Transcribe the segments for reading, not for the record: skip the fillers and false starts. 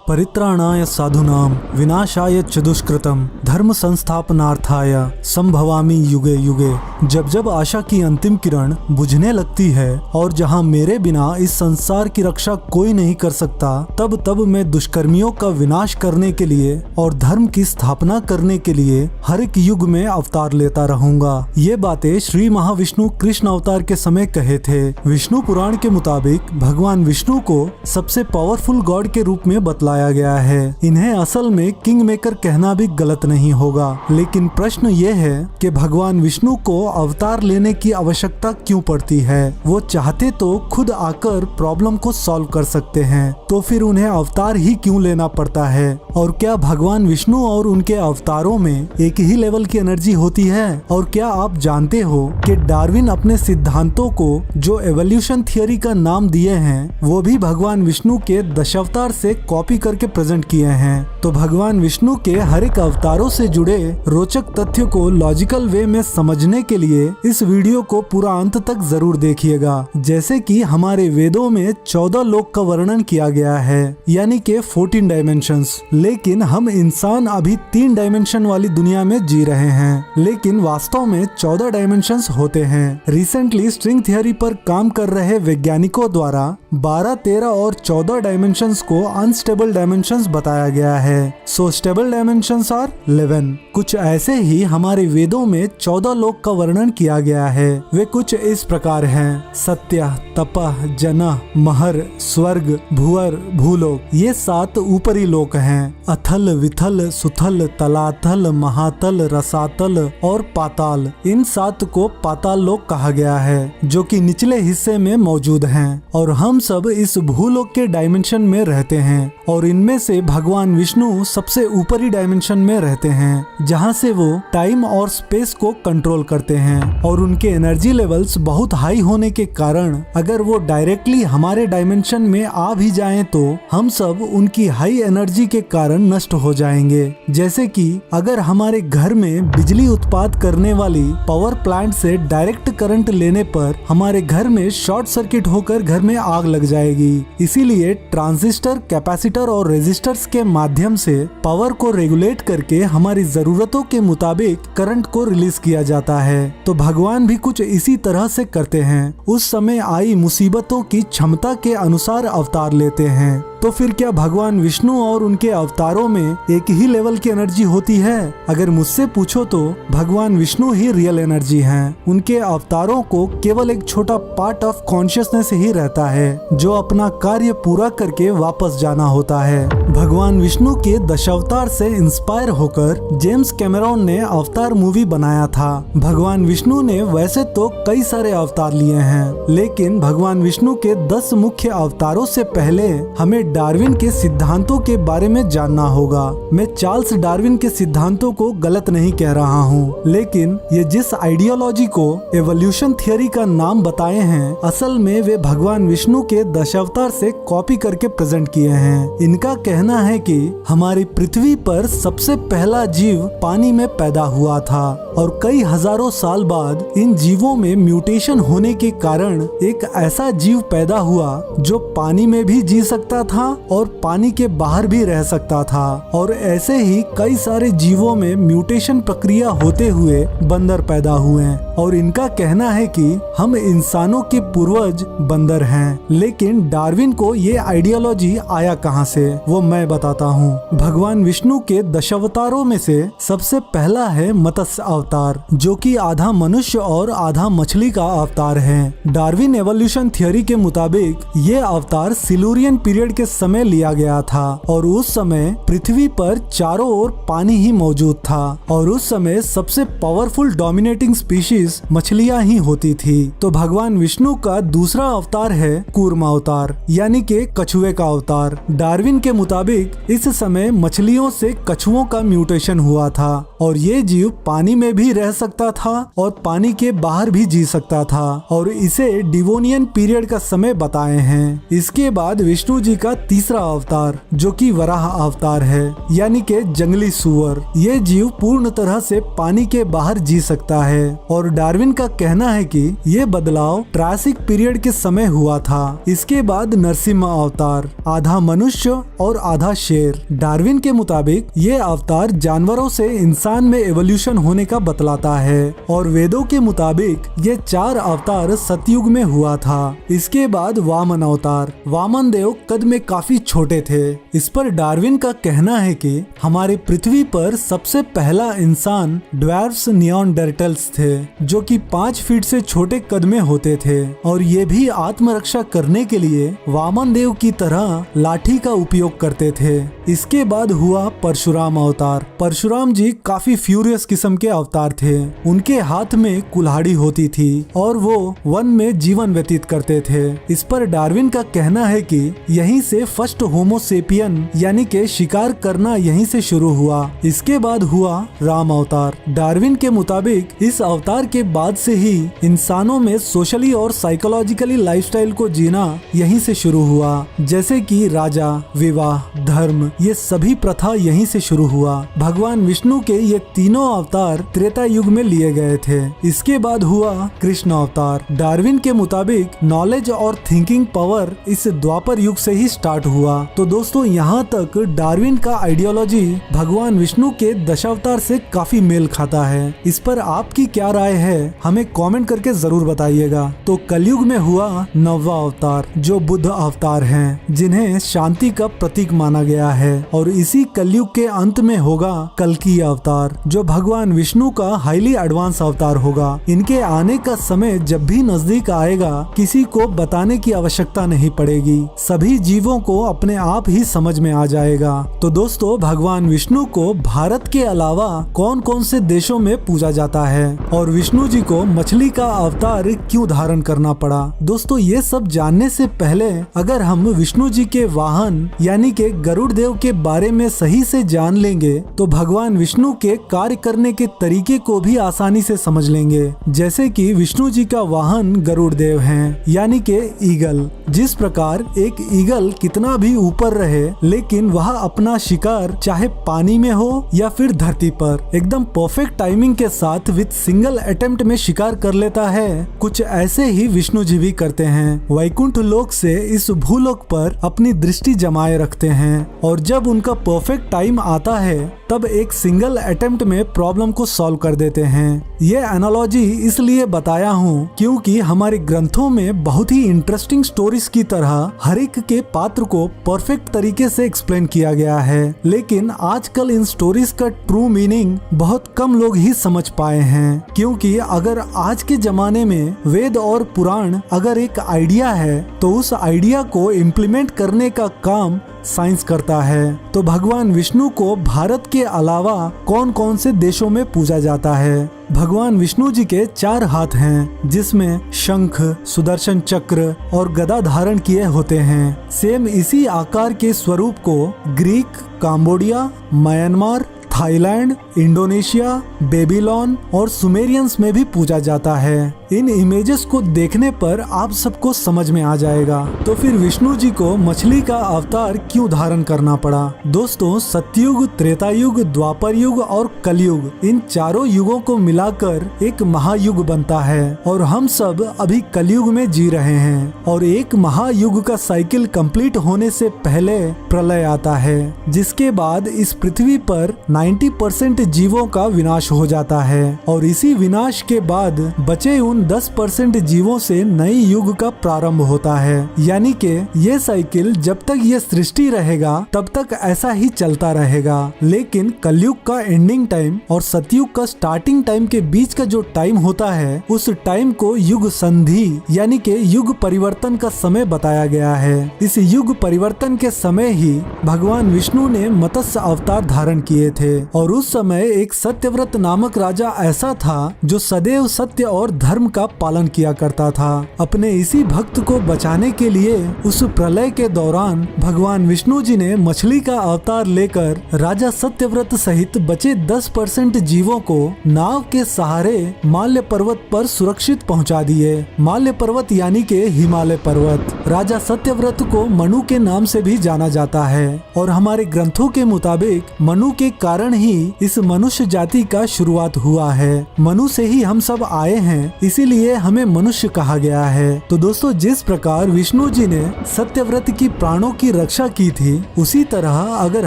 परित्राणाय साधूनां विनाशाय च दुष्कृतम् धर्म संस्थापनार्थाय संभवामि युगे युगे। जब जब आशा की अंतिम किरण बुझने लगती है और जहां मेरे बिना इस संसार की रक्षा कोई नहीं कर सकता, तब तब मैं दुष्कर्मियों का विनाश करने के लिए और धर्म की स्थापना करने के लिए हर एक युग में अवतार लेता रहूंगा। ये बातें श्री महाविष्णु कृष्ण अवतार के समय कहे थे। विष्णु पुराण के मुताबिक भगवान विष्णु को सबसे पावरफुल गॉड के रूप में बतलाया गया है। इन्हें असल में किंग मेकर कहना भी गलत नहीं होगा, लेकिन प्रश्न ये है कि भगवान विष्णु को अवतार लेने की आवश्यकता क्यों पड़ती है। वो चाहते तो खुद आकर प्रॉब्लम को सॉल्व कर सकते हैं, तो फिर उन्हें अवतार ही क्यों लेना पड़ता है। और क्या भगवान विष्णु और उनके अवतारों में एक ही लेवल की एनर्जी होती है। और क्या आप जानते हो कि डार्विन अपने सिद्धांतों को जो एवोल्यूशन थियोरी का नाम दिए हैं, वो भी भगवान विष्णु के दशावतार से कॉपी करके प्रेजेंट किए हैं। तो भगवान विष्णु के हर एक अवतारों से जुड़े रोचक तथ्यों को लॉजिकल वे में समझने के लिए इस वीडियो को पूरा अंत तक जरूर देखिएगा। जैसे कि हमारे वेदों में 14 लोक का वर्णन किया गया है, यानी कि 14 डायमेंशंस, लेकिन हम इंसान अभी 3 डायमेंशन वाली दुनिया में जी रहे हैं, लेकिन वास्तव में 14 डायमेंशंस होते हैं। रिसेंटली स्ट्रिंग थियोरी पर काम कर रहे वैज्ञानिकों द्वारा 12, 13 और 14 डायमेंशंस को अनस्टेबल डायमेंशंस बताया गया है। So stable dimensions are 11। कुछ ऐसे ही हमारे वेदों में 14 लोक का वर्णन किया गया है। वे कुछ इस प्रकार हैं: सत्य, तपः, जनः, महर, स्वर्ग, भुवर, भूलोक। ये 7 ऊपरी लोक हैं। अथल, विथल, सुथल, तलातल, महातल, रसातल और पाताल। इन 7 को पाताल लोक कहा गया है, जो कि निचले हिस्से में मौजूद हैं। और हम सब इस भूलोक के डायमेंशन में रहते हैं, और इनमें से भगवान विष्णु सबसे ऊपरी डायमेंशन में रहते हैं, जहां से वो टाइम और स्पेस को कंट्रोल करते हैं। और उनके एनर्जी लेवल्स बहुत हाई होने के कारण अगर वो डायरेक्टली हमारे डायमेंशन में आ भी जाएं, तो हम सब उनकी हाई एनर्जी के कारण नष्ट हो जाएंगे। जैसे कि अगर हमारे घर में बिजली उत्पाद करने वाली पावर प्लांट से डायरेक्ट करंट लेने पर हमारे घर में शॉर्ट सर्किट होकर घर में आग लग जाएगी। इसीलिए ट्रांजिस्टर, कैपेसिटर और रेजिस्टर्स के माध्यम से पावर को रेगुलेट करके हमारी जरूरतों के मुताबिक करंट को रिलीज किया जाता है। तो भगवान भी कुछ इसी तरह से करते हैं। उस समय आई मुसीबतों की क्षमता के अनुसार अवतार लेते हैं। तो फिर क्या भगवान विष्णु और उनके अवतारों में एक ही लेवल की एनर्जी होती है? अगर मुझसे पूछो तो भगवान विष्णु ही रियल एनर्जी हैं। उनके अवतारों को केवल एक छोटा पार्ट ऑफ कॉन्शियसनेस ही रहता है, जो अपना कार्य पूरा करके वापस जाना होता है। भगवान विष्णु के दशावतार से इंस्पायर होकर जेम्स कैमरॉन ने अवतार मूवी बनाया था। भगवान विष्णु ने वैसे तो कई सारे अवतार लिए हैं, लेकिन भगवान विष्णु के 10 मुख्य अवतारों से पहले हमें डार्विन के सिद्धांतों के बारे में जानना होगा। मैं चार्ल्स डार्विन के सिद्धांतों को गलत नहीं कह रहा हूँ, लेकिन ये जिस आइडियोलॉजी को एवोल्यूशन थियोरी का नाम बताए हैं, असल में वे भगवान विष्णु के दशावतार से कॉपी करके प्रेजेंट किए हैं। इनका कहना है कि हमारी पृथ्वी पर सबसे पहला जीव पानी में पैदा हुआ था, और कई हजारों साल बाद इन जीवों में म्यूटेशन होने के कारण एक ऐसा जीव पैदा हुआ जो पानी में भी जी सकता था और पानी के बाहर भी रह सकता था। और ऐसे ही कई सारे जीवों में म्यूटेशन प्रक्रिया होते हुए बंदर पैदा हुए। और इनका कहना है कि हम इंसानों के पूर्वज बंदर हैं। लेकिन डार्विन को ये आइडियोलॉजी आया कहाँ से, वो मैं बताता हूँ। भगवान विष्णु के दशावतारों में से सबसे पहला है मत्स्य अवतार, जो कि आधा मनुष्य और आधा मछली का अवतार है। डार्विन एवोल्यूशन थियोरी के मुताबिक ये अवतार सिलुरियन पीरियड के समय लिया गया था, और उस समय पृथ्वी पर चारों ओर पानी ही मौजूद था, और उस समय सबसे पावरफुल डोमिनेटिंग स्पीशीज मछलियां ही होती थी। तो भगवान विष्णु का दूसरा अवतार है कूर्म अवतार, यानी कि कछुए का अवतार। डार्विन के मुताबिक इस समय मछलियों से कछुओं का म्यूटेशन हुआ था, और ये जीव पानी में भी रह सकता था और पानी के बाहर भी जी सकता था, और इसे डिवोनियन पीरियड का समय बताए हैं। इसके बाद विष्णु जी का तीसरा अवतार जो कि वराह अवतार है, यानी के जंगली सुअर। ये जीव पूर्ण तरह से पानी के बाहर जी सकता है और डार्विन का कहना है कि ये बदलाव ट्रायसिक पीरियड के समय हुआ था। इसके बाद नरसिम्हा अवतार, आधा मनुष्य और आधा शेर। डार्विन के मुताबिक ये अवतार जानवरों से इंसान में एवोल्यूशन होने का बतलाता है और वेदों के मुताबिक ये 4 अवतार सतयुग में हुआ था। इसके बाद वामन अवतार। वामन देव कद में काफी छोटे थे। इस पर डार्विन का कहना है कि हमारे पृथ्वी पर सबसे पहला इंसान ड्वार्फ्स नियांडरटल्स थे जो कि 5 फीट से छोटे कद में होते थे और ये भी आत्मरक्षा करने के लिए वामन देव की तरह लाठी का उपयोग करते थे। इसके बाद हुआ परशुराम अवतार। परशुराम जी काफी फ्यूरियस किस्म के अवतार थे। उनके हाथ में कुल्हाड़ी होती थी और वो वन में जीवन व्यतीत करते थे। इस पर डार्विन का कहना है कि यहीं से फर्स्ट होमोसेपियन यानी के शिकार करना यहीं से शुरू हुआ। इसके बाद हुआ राम अवतार। डार्विन के मुताबिक इस अवतार के बाद से ही इंसानों में सोशली और साइकोलॉजिकली लाइफस्टाइल को जीना यहीं से शुरू हुआ, जैसे कि राजा, विवाह, धर्म, ये सभी प्रथा यहीं से शुरू हुआ। भगवान विष्णु के ये तीनों अवतार त्रेता युग में लिए गए थे। इसके बाद हुआ कृष्ण अवतार। डार्विन के मुताबिक नॉलेज और थिंकिंग पावर इस द्वापर युग से ही स्टार्ट हुआ। तो दोस्तों यहाँ तक डार्विन का आइडियोलॉजी भगवान विष्णु के दशावतार से काफी मेल खाता है। इस पर आपकी क्या राय है हमें कमेंट करके जरूर बताइएगा। तो कलयुग में हुआ नौवां अवतार जो बुद्ध अवतार हैं, जिन्हें शांति का प्रतीक माना गया है और इसी कलयुग के अंत में होगा कल्कि अवतार जो भगवान विष्णु का हाईली एडवांस अवतार होगा। इनके आने का समय जब भी नजदीक आएगा किसी को बताने की आवश्यकता नहीं पड़ेगी, सभी जीवों को अपने आप ही समझ में आ जाएगा। तो दोस्तों भगवान विष्णु को भारत के अलावा कौन कौन से देशों में पूजा जाता है और विष्णु जी को मछली का अवतार क्यों धारण करना पड़ा। दोस्तों ये सब जानने से पहले अगर हम विष्णु जी के वाहन यानी के गरुड़ देव के बारे में सही से जान लेंगे तो भगवान विष्णु के कार्य करने के तरीके को भी आसानी से समझ लेंगे। जैसे कि विष्णु जी का वाहन गरुड़ देव हैं, यानी के ईगल। जिस प्रकार एक ईगल कितना भी ऊपर रहे लेकिन वह अपना शिकार चाहे पानी में हो या फिर धरती पर एकदम परफेक्ट टाइमिंग के साथ विद सिंगल अटेम्प्ट में शिकार कर लेता है, कुछ ऐसे ही विष्णु जी भी करते हैं। वैकुंठ लोक से इस भूलोक पर अपनी दृष्टि जमाए रखते हैं और जब उनका परफेक्ट टाइम आता है तब एक सिंगल अटेम्प्ट में प्रॉब्लम को सॉल्व कर देते हैं। ये एनालॉजी इसलिए बताया हूँ क्योंकि हमारे ग्रंथों में बहुत ही इंटरेस्टिंग स्टोरीज की तरह हर एक के पात्र को परफेक्ट तरीके से एक्सप्लेन किया गया है, लेकिन आजकल इन स्टोरीज का ट्रू मीनिंग बहुत कम लोग ही समझ पाए हैं। क्योंकि अगर आज के जमाने में वेद और पुराण अगर एक आइडिया है तो उस आइडिया को इम्प्लीमेंट करने का काम साइंस करता है। तो भगवान विष्णु को भारत के अलावा कौन कौन से देशों में पूजा जाता है। भगवान विष्णु जी के 4 हाथ हैं जिसमें शंख, सुदर्शन चक्र और गदा धारण किए होते हैं। सेम इसी आकार के स्वरूप को Greek, Cambodia, Myanmar, Thailand, Indonesia, Babylon और सुमेरियंस में भी पूजा जाता है। इन इमेजेस को देखने पर आप सबको समझ में आ जाएगा तो फिर विष्णु जी को मछली का अवतार क्यों धारण करना पड़ा। दोस्तों सतयुग, त्रेता युग, द्वापर युग और कलयुग, इन चारों युगों को मिलाकर एक महायुग बनता है और हम सब अभी कलयुग में जी रहे हैं और एक महायुग का साइकिल कंप्लीट होने से पहले प्रलय आता है, जिसके बाद इस पृथ्वी पर 90% जीवों का विनाश हो जाता है और इसी विनाश के बाद बचे उन 10% जीवों से नई युग का प्रारंभ होता है। यानी कि ये साइकिल जब तक ये सृष्टि रहेगा तब तक ऐसा ही चलता रहेगा, लेकिन कलयुग का एंडिंग टाइम और सतयुग का स्टार्टिंग टाइम के बीच का जो टाइम होता है उस टाइम को युग संधि यानी कि युग परिवर्तन का समय बताया गया है। इस युग परिवर्तन के समय ही भगवान विष्णु ने मत्स्य अवतार धारण किए थे और उस समय एक सत्यव्रत नामक राजा ऐसा था जो सदैव सत्य और धर्म धर्म का पालन किया करता था। अपने इसी भक्त को बचाने के लिए उस प्रलय के दौरान भगवान विष्णु जी ने मछली का अवतार लेकर राजा सत्यव्रत सहित बचे 10% जीवों को नाव के सहारे माल्य पर्वत पर सुरक्षित पहुंचा दिए। माल्य पर्वत यानी के हिमालय पर्वत राजा सत्यव्रत को मनु के नाम से भी जाना जाता है और हमारे ग्रंथों के मुताबिक मनु के कारण ही इस मनुष्य जाति का शुरुआत हुआ है। मनु से ही हम सब आए हैं, इसीलिए हमें मनुष्य कहा गया है। तो दोस्तों, जिस प्रकार विष्णु जी ने सत्यव्रत की प्राणों की रक्षा की थी, उसी तरह अगर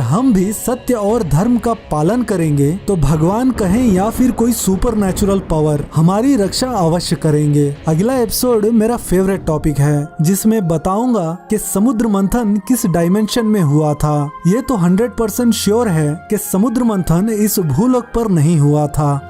हम भी सत्य और धर्म का पालन करेंगे तो भगवान कहें या फिर कोई सुपर नेचुरल पावर हमारी रक्षा अवश्य करेंगे। अगला एपिसोड मेरा फेवरेट टॉपिक है, जिसमें बताऊंगा कि समुद्र मंथन किस डायमेंशन में हुआ था। ये तो 100% श्योर है कि समुद्र मंथन इस भूलोक पर नहीं हुआ था।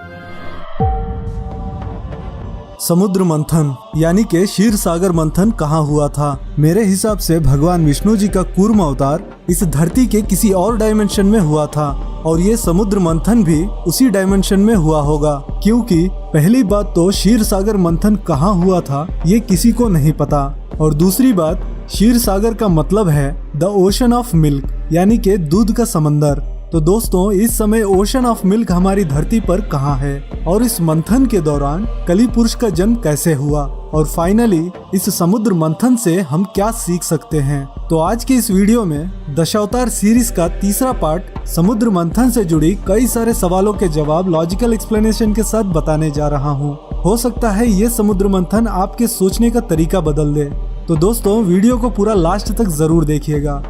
समुद्र मंथन यानी के क्षीर सागर मंथन कहाँ हुआ था? मेरे हिसाब से भगवान विष्णु जी का कूर्म अवतार इस धरती के किसी और डायमेंशन में हुआ था और ये समुद्र मंथन भी उसी डायमेंशन में हुआ होगा, क्योंकि पहली बात तो क्षीर सागर मंथन कहाँ हुआ था ये किसी को नहीं पता, और दूसरी बात क्षीर सागर का मतलब है द ओशन ऑफ मिल्क यानी के दूध का समंदर। तो दोस्तों, इस समय ओशन ऑफ मिल्क हमारी धरती पर कहाँ है और इस मंथन के दौरान कली पुरुष का जन्म कैसे हुआ, और फाइनली इस समुद्र मंथन से हम क्या सीख सकते हैं। तो आज के इस वीडियो में दशावतार सीरीज का तीसरा पार्ट समुद्र मंथन से जुड़ी कई सारे सवालों के जवाब लॉजिकल एक्सप्लेनेशन के साथ बताने जा रहा हूँ। हो सकता है ये समुद्र मंथन आपके सोचने का तरीका बदल दे। तो दोस्तों, वीडियो को पूरा लास्ट तक जरूर देखिएगा।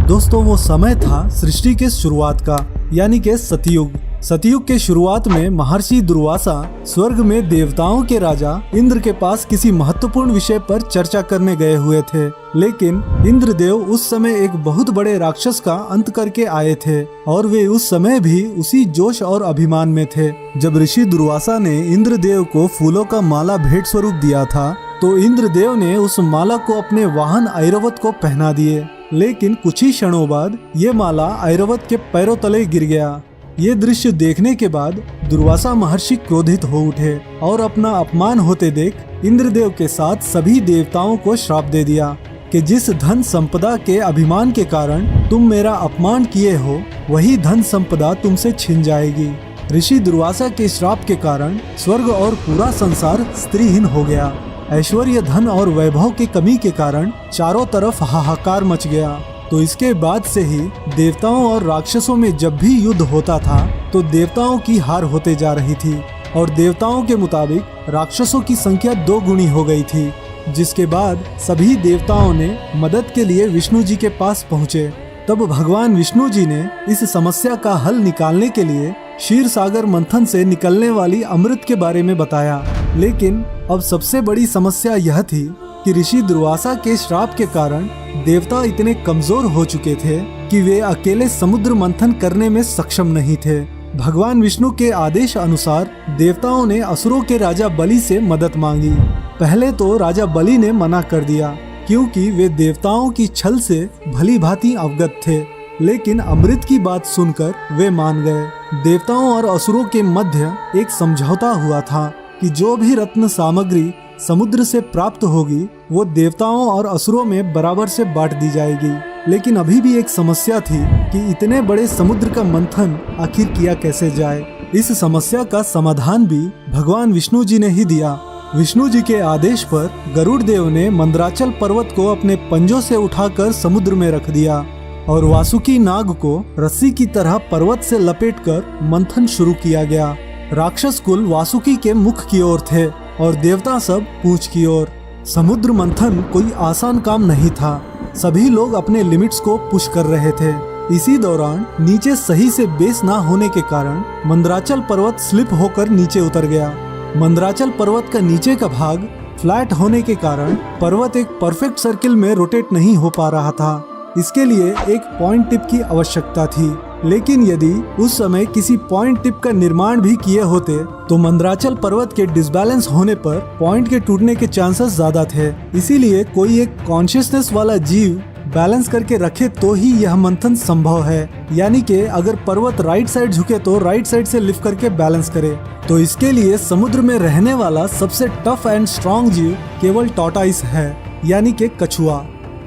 दोस्तों, वो समय था सृष्टि के शुरुआत का, यानी के सतयुग। सतयुग के शुरुआत में महर्षि दुर्वासा स्वर्ग में देवताओं के राजा इंद्र के पास किसी महत्वपूर्ण विषय पर चर्चा करने गए हुए थे, लेकिन इंद्रदेव उस समय एक बहुत बड़े राक्षस का अंत करके आए थे और वे उस समय भी उसी जोश और अभिमान में थे। जब ऋषि दुर्वासा ने इंद्रदेव को फूलों का माला भेंट स्वरूप दिया था, तो इंद्रदेव ने उस माला को अपने वाहन ऐरावत को पहना दिए, लेकिन कुछ ही क्षणों बाद ये माला ऐरावत के पैरों तले गिर गया। ये दृश्य देखने के बाद दुर्वासा महर्षि क्रोधित हो उठे और अपना अपमान होते देख इंद्रदेव के साथ सभी देवताओं को श्राप दे दिया कि जिस धन संपदा के अभिमान के कारण तुम मेरा अपमान किए हो, वही धन संपदा तुमसे छिन जाएगी। ऋषि दुर्वासा के श्राप के कारण स्वर्ग और पूरा संसार स्त्रीहीन हो गया। ऐश्वर्य, धन और वैभव की कमी के कारण चारों तरफ हाहाकार मच गया। तो इसके बाद से ही देवताओं और राक्षसों में जब भी युद्ध होता था तो देवताओं की हार होते जा रही थी और देवताओं के मुताबिक राक्षसों की संख्या 2 गुनी हो गई थी, जिसके बाद सभी देवताओं ने मदद के लिए विष्णु जी के पास पहुँचे। तब भगवान विष्णु जी ने इस समस्या का हल निकालने के लिए क्षीर सागर मंथन से निकलने वाली अमृत के बारे में बताया। लेकिन अब सबसे बड़ी समस्या यह थी कि ऋषि दुर्वासा के श्राप के कारण देवता इतने कमजोर हो चुके थे कि वे अकेले समुद्र मंथन करने में सक्षम नहीं थे। भगवान विष्णु के आदेश अनुसार देवताओं ने असुरों के राजा बलि से मदद मांगी। पहले तो राजा बलि ने मना कर दिया, क्योंकि वे देवताओं की छल से भली भांति अवगत थे, लेकिन अमृत की बात सुनकर वे मान गए। देवताओं और असुरों के मध्य एक समझौता हुआ था कि जो भी रत्न सामग्री समुद्र से प्राप्त होगी वो देवताओं और असुरों में बराबर से बांट दी जाएगी। लेकिन अभी भी एक समस्या थी कि इतने बड़े समुद्र का मंथन आखिर किया कैसे जाए। इस समस्या का समाधान भी भगवान विष्णु जी ने ही दिया। विष्णु जी के आदेश पर गरुड़ देव ने मंदराचल पर्वत को अपने पंजों से उठाकर समुद्र में रख दिया और वासुकी नाग को रस्सी की तरह पर्वत से लपेटकर मंथन शुरू किया गया। राक्षस कुल वासुकी के मुख की ओर थे और देवता सब पूंछ की ओर। समुद्र मंथन कोई आसान काम नहीं था। सभी लोग अपने लिमिट्स को पुश कर रहे थे। इसी दौरान नीचे सही से बेस ना होने के कारण मंदराचल पर्वत स्लिप होकर नीचे उतर गया। मंदराचल पर्वत का नीचे का भाग फ्लैट होने के कारण पर्वत एक परफेक्ट सर्किल में रोटेट नहीं हो पा रहा था। इसके लिए एक पॉइंट टिप की आवश्यकता थी, लेकिन यदि उस समय किसी पॉइंट टिप का निर्माण भी किए होते तो मंदराचल पर्वत के डिसबैलेंस होने पर पॉइंट के टूटने के चांसेस ज्यादा थे। इसीलिए कोई एक कॉन्शियसनेस वाला जीव बैलेंस करके रखे तो ही यह मंथन संभव है। यानी कि अगर पर्वत राइट साइड झुके तो राइट साइड से लिफ्ट करके बैलेंस करे। तो इसके लिए समुद्र में रहने वाला सबसे टफ एंड स्ट्रॉन्ग जीव केवल टॉर्टोइस है, यानी कि कछुआ।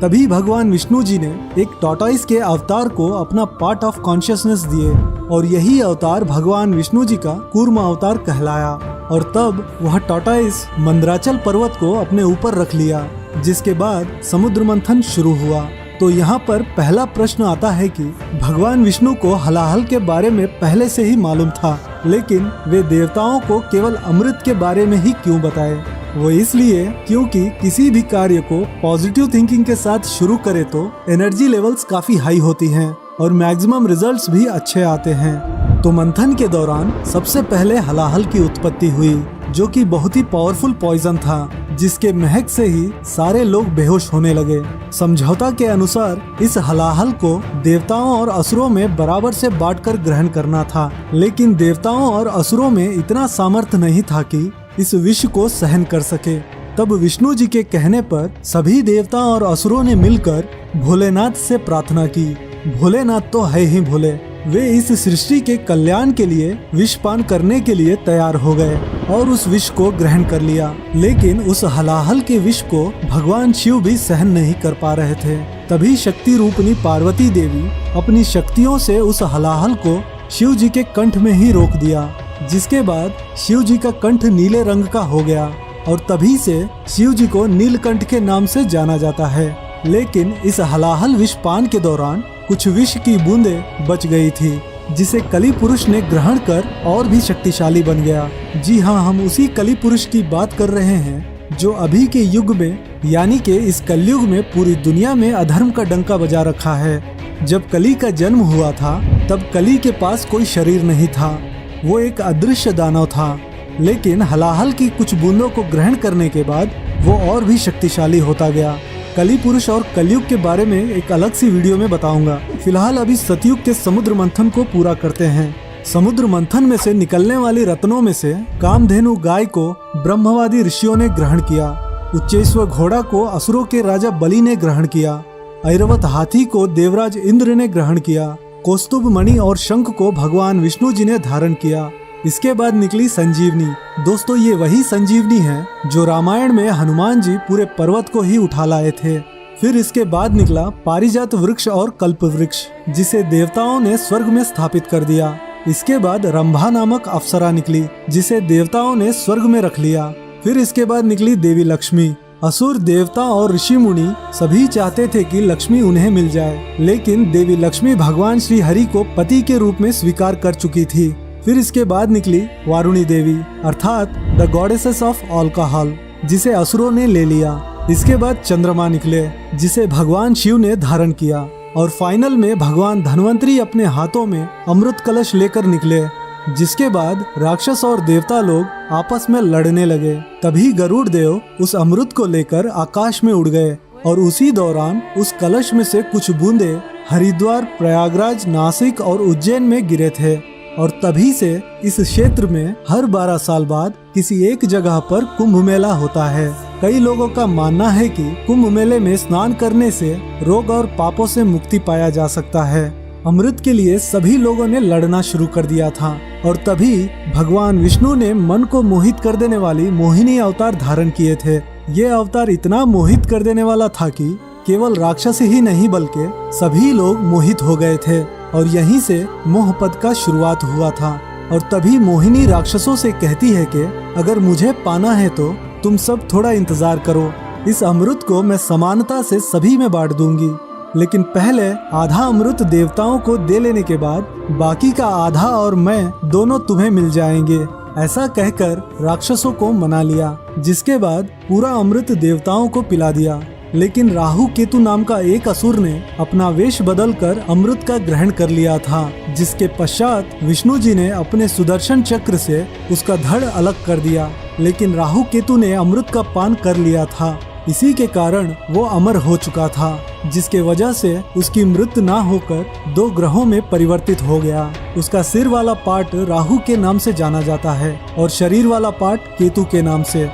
तभी भगवान विष्णु जी ने एक टॉर्टोइस के अवतार को अपना पार्ट ऑफ कॉन्शियसनेस दिए और यही अवतार भगवान विष्णु जी का कूर्म अवतार कहलाया। और तब वह टॉर्टोइस मंदराचल पर्वत को अपने ऊपर रख लिया, जिसके बाद समुद्र मंथन शुरू हुआ। तो यहाँ पर पहला प्रश्न आता है कि भगवान विष्णु को हलाहल के बारे में पहले से ही मालूम था, लेकिन वे देवताओं को केवल अमृत के बारे में ही क्यों बताए? वो इसलिए क्योंकि किसी भी कार्य को पॉजिटिव थिंकिंग के साथ शुरू करे तो एनर्जी लेवल्स काफी हाई होती हैं और मैक्सिमम रिजल्ट्स भी अच्छे आते हैं। तो मंथन के दौरान सबसे पहले हलाहल की उत्पत्ति हुई, जो कि बहुत ही पावरफुल पॉइजन था, जिसके महक से ही सारे लोग बेहोश होने लगे। समझौता के अनुसार इस हलाहल को देवताओं और असुरों में बराबर से बांटकर ग्रहण करना था, लेकिन देवताओं और असुरों में इतना सामर्थ्य नहीं था कि इस विष को सहन कर सके। तब विष्णु जी के कहने पर सभी देवताओं और असुरों ने मिलकर भोलेनाथ से प्रार्थना की। भोलेनाथ तो है ही भोले, वे इस सृष्टि के कल्याण के लिए विष पान करने के लिए तैयार हो गए और उस विष को ग्रहण कर लिया। लेकिन उस हलाहल के विष को भगवान शिव भी सहन नहीं कर पा रहे थे। तभी शक्ति रूपनी पार्वती देवी अपनी शक्तियों से उस हलाहल को शिव जी के कंठ में ही रोक दिया, जिसके बाद शिव जी का कंठ नीले रंग का हो गया और तभी से शिव जी को नीलकंठ के नाम से जाना जाता है। लेकिन इस हलाहल विष पान के दौरान कुछ विष की बूंदें बच गई थी, जिसे कली पुरुष ने ग्रहण कर और भी शक्तिशाली बन गया। जी हाँ, हम उसी कली पुरुष की बात कर रहे हैं जो अभी के युग में, यानी कि इस कलयुग में पूरी दुनिया में अधर्म का डंका बजा रखा है। जब कली का जन्म हुआ था तब कली के पास कोई शरीर नहीं था, वो एक अदृश्य दानव था। लेकिन हलाहल की कुछ बूंदों को ग्रहण करने के बाद वो और भी शक्तिशाली होता गया। कली पुरुष और कलयुग के बारे में एक अलग सी वीडियो में बताऊंगा। फिलहाल अभी सतयुग के समुद्र मंथन को पूरा करते हैं। समुद्र मंथन में से निकलने वाली रत्नों में से कामधेनु गाय को ब्रह्मवादी ऋषियों ने ग्रहण किया, उच्चैश्वर घोड़ा को असुरों के राजा बलि ने ग्रहण किया, ऐरावत हाथी को देवराज इंद्र ने ग्रहण किया, कौस्तुभ मणि और शंख को भगवान विष्णु जी ने धारण किया। इसके बाद निकली संजीवनी। दोस्तों, ये वही संजीवनी है जो रामायण में हनुमान जी पूरे पर्वत को ही उठा लाए थे। फिर इसके बाद निकला पारिजात वृक्ष और कल्प वृक्ष, जिसे देवताओं ने स्वर्ग में स्थापित कर दिया। इसके बाद रंभा नामक अप्सरा निकली, जिसे देवताओं ने स्वर्ग में रख लिया। फिर इसके बाद निकली देवी लक्ष्मी। असुर, देवता और ऋषि मुनि सभी चाहते थे कि लक्ष्मी उन्हें मिल जाए, लेकिन देवी लक्ष्मी भगवान श्री हरि को पति के रूप में स्वीकार कर चुकी थी। फिर इसके बाद निकली वारुणी देवी, अर्थात द गॉडेसेस ऑफ अल्कोहल, जिसे असुरों ने ले लिया। इसके बाद चंद्रमा निकले, जिसे भगवान शिव ने धारण किया। और फाइनल में भगवान धन्वंतरी अपने हाथों में अमृत कलश लेकर निकले, जिसके बाद राक्षस और देवता लोग आपस में लड़ने लगे। तभी गरुड़ देव उस अमृत को लेकर आकाश में उड़ गए और उसी दौरान उस कलश में से कुछ बूंदे हरिद्वार, प्रयागराज, नासिक और उज्जैन में गिरे थे। और तभी से इस क्षेत्र में हर 12 साल बाद किसी एक जगह पर कुंभ मेला होता है। कई लोगों का मानना है कि कुंभ मेले में स्नान करने से रोग और पापों से मुक्ति पाया जा सकता है। अमृत के लिए सभी लोगों ने लड़ना शुरू कर दिया था और तभी भगवान विष्णु ने मन को मोहित कर देने वाली मोहिनी अवतार धारण किए थे। ये अवतार इतना मोहित कर देने वाला था कि केवल राक्षस ही नहीं बल्कि सभी लोग मोहित हो गए थे और यहीं से मोहपद का शुरुआत हुआ था। और तभी मोहिनी राक्षसों से कहती है कि अगर मुझे पाना है तो तुम सब थोड़ा इंतजार करो, इस अमृत को मैं समानता से सभी में बांट दूंगी, लेकिन पहले आधा अमृत देवताओं को दे लेने के बाद बाकी का आधा और मैं दोनों तुम्हें मिल जाएंगे। ऐसा कहकर राक्षसों को मना लिया, जिसके बाद पूरा अमृत देवताओं को पिला दिया। लेकिन राहु केतु नाम का एक असुर ने अपना वेश बदलकर अमृत का ग्रहण कर लिया था, जिसके पश्चात विष्णु जी ने अपने सुदर्शन चक्र से उसका धड़ अलग कर दिया। लेकिन राहु केतु ने अमृत का पान कर लिया था, इसी के कारण वो अमर हो चुका था, जिसके वजह से उसकी मृत्यु ना होकर 2 ग्रहों में परिवर्तित हो गया। उसका सिर वाला पार्ट राहु के नाम से जाना जाता है और शरीर वाला पार्ट केतु के नाम से।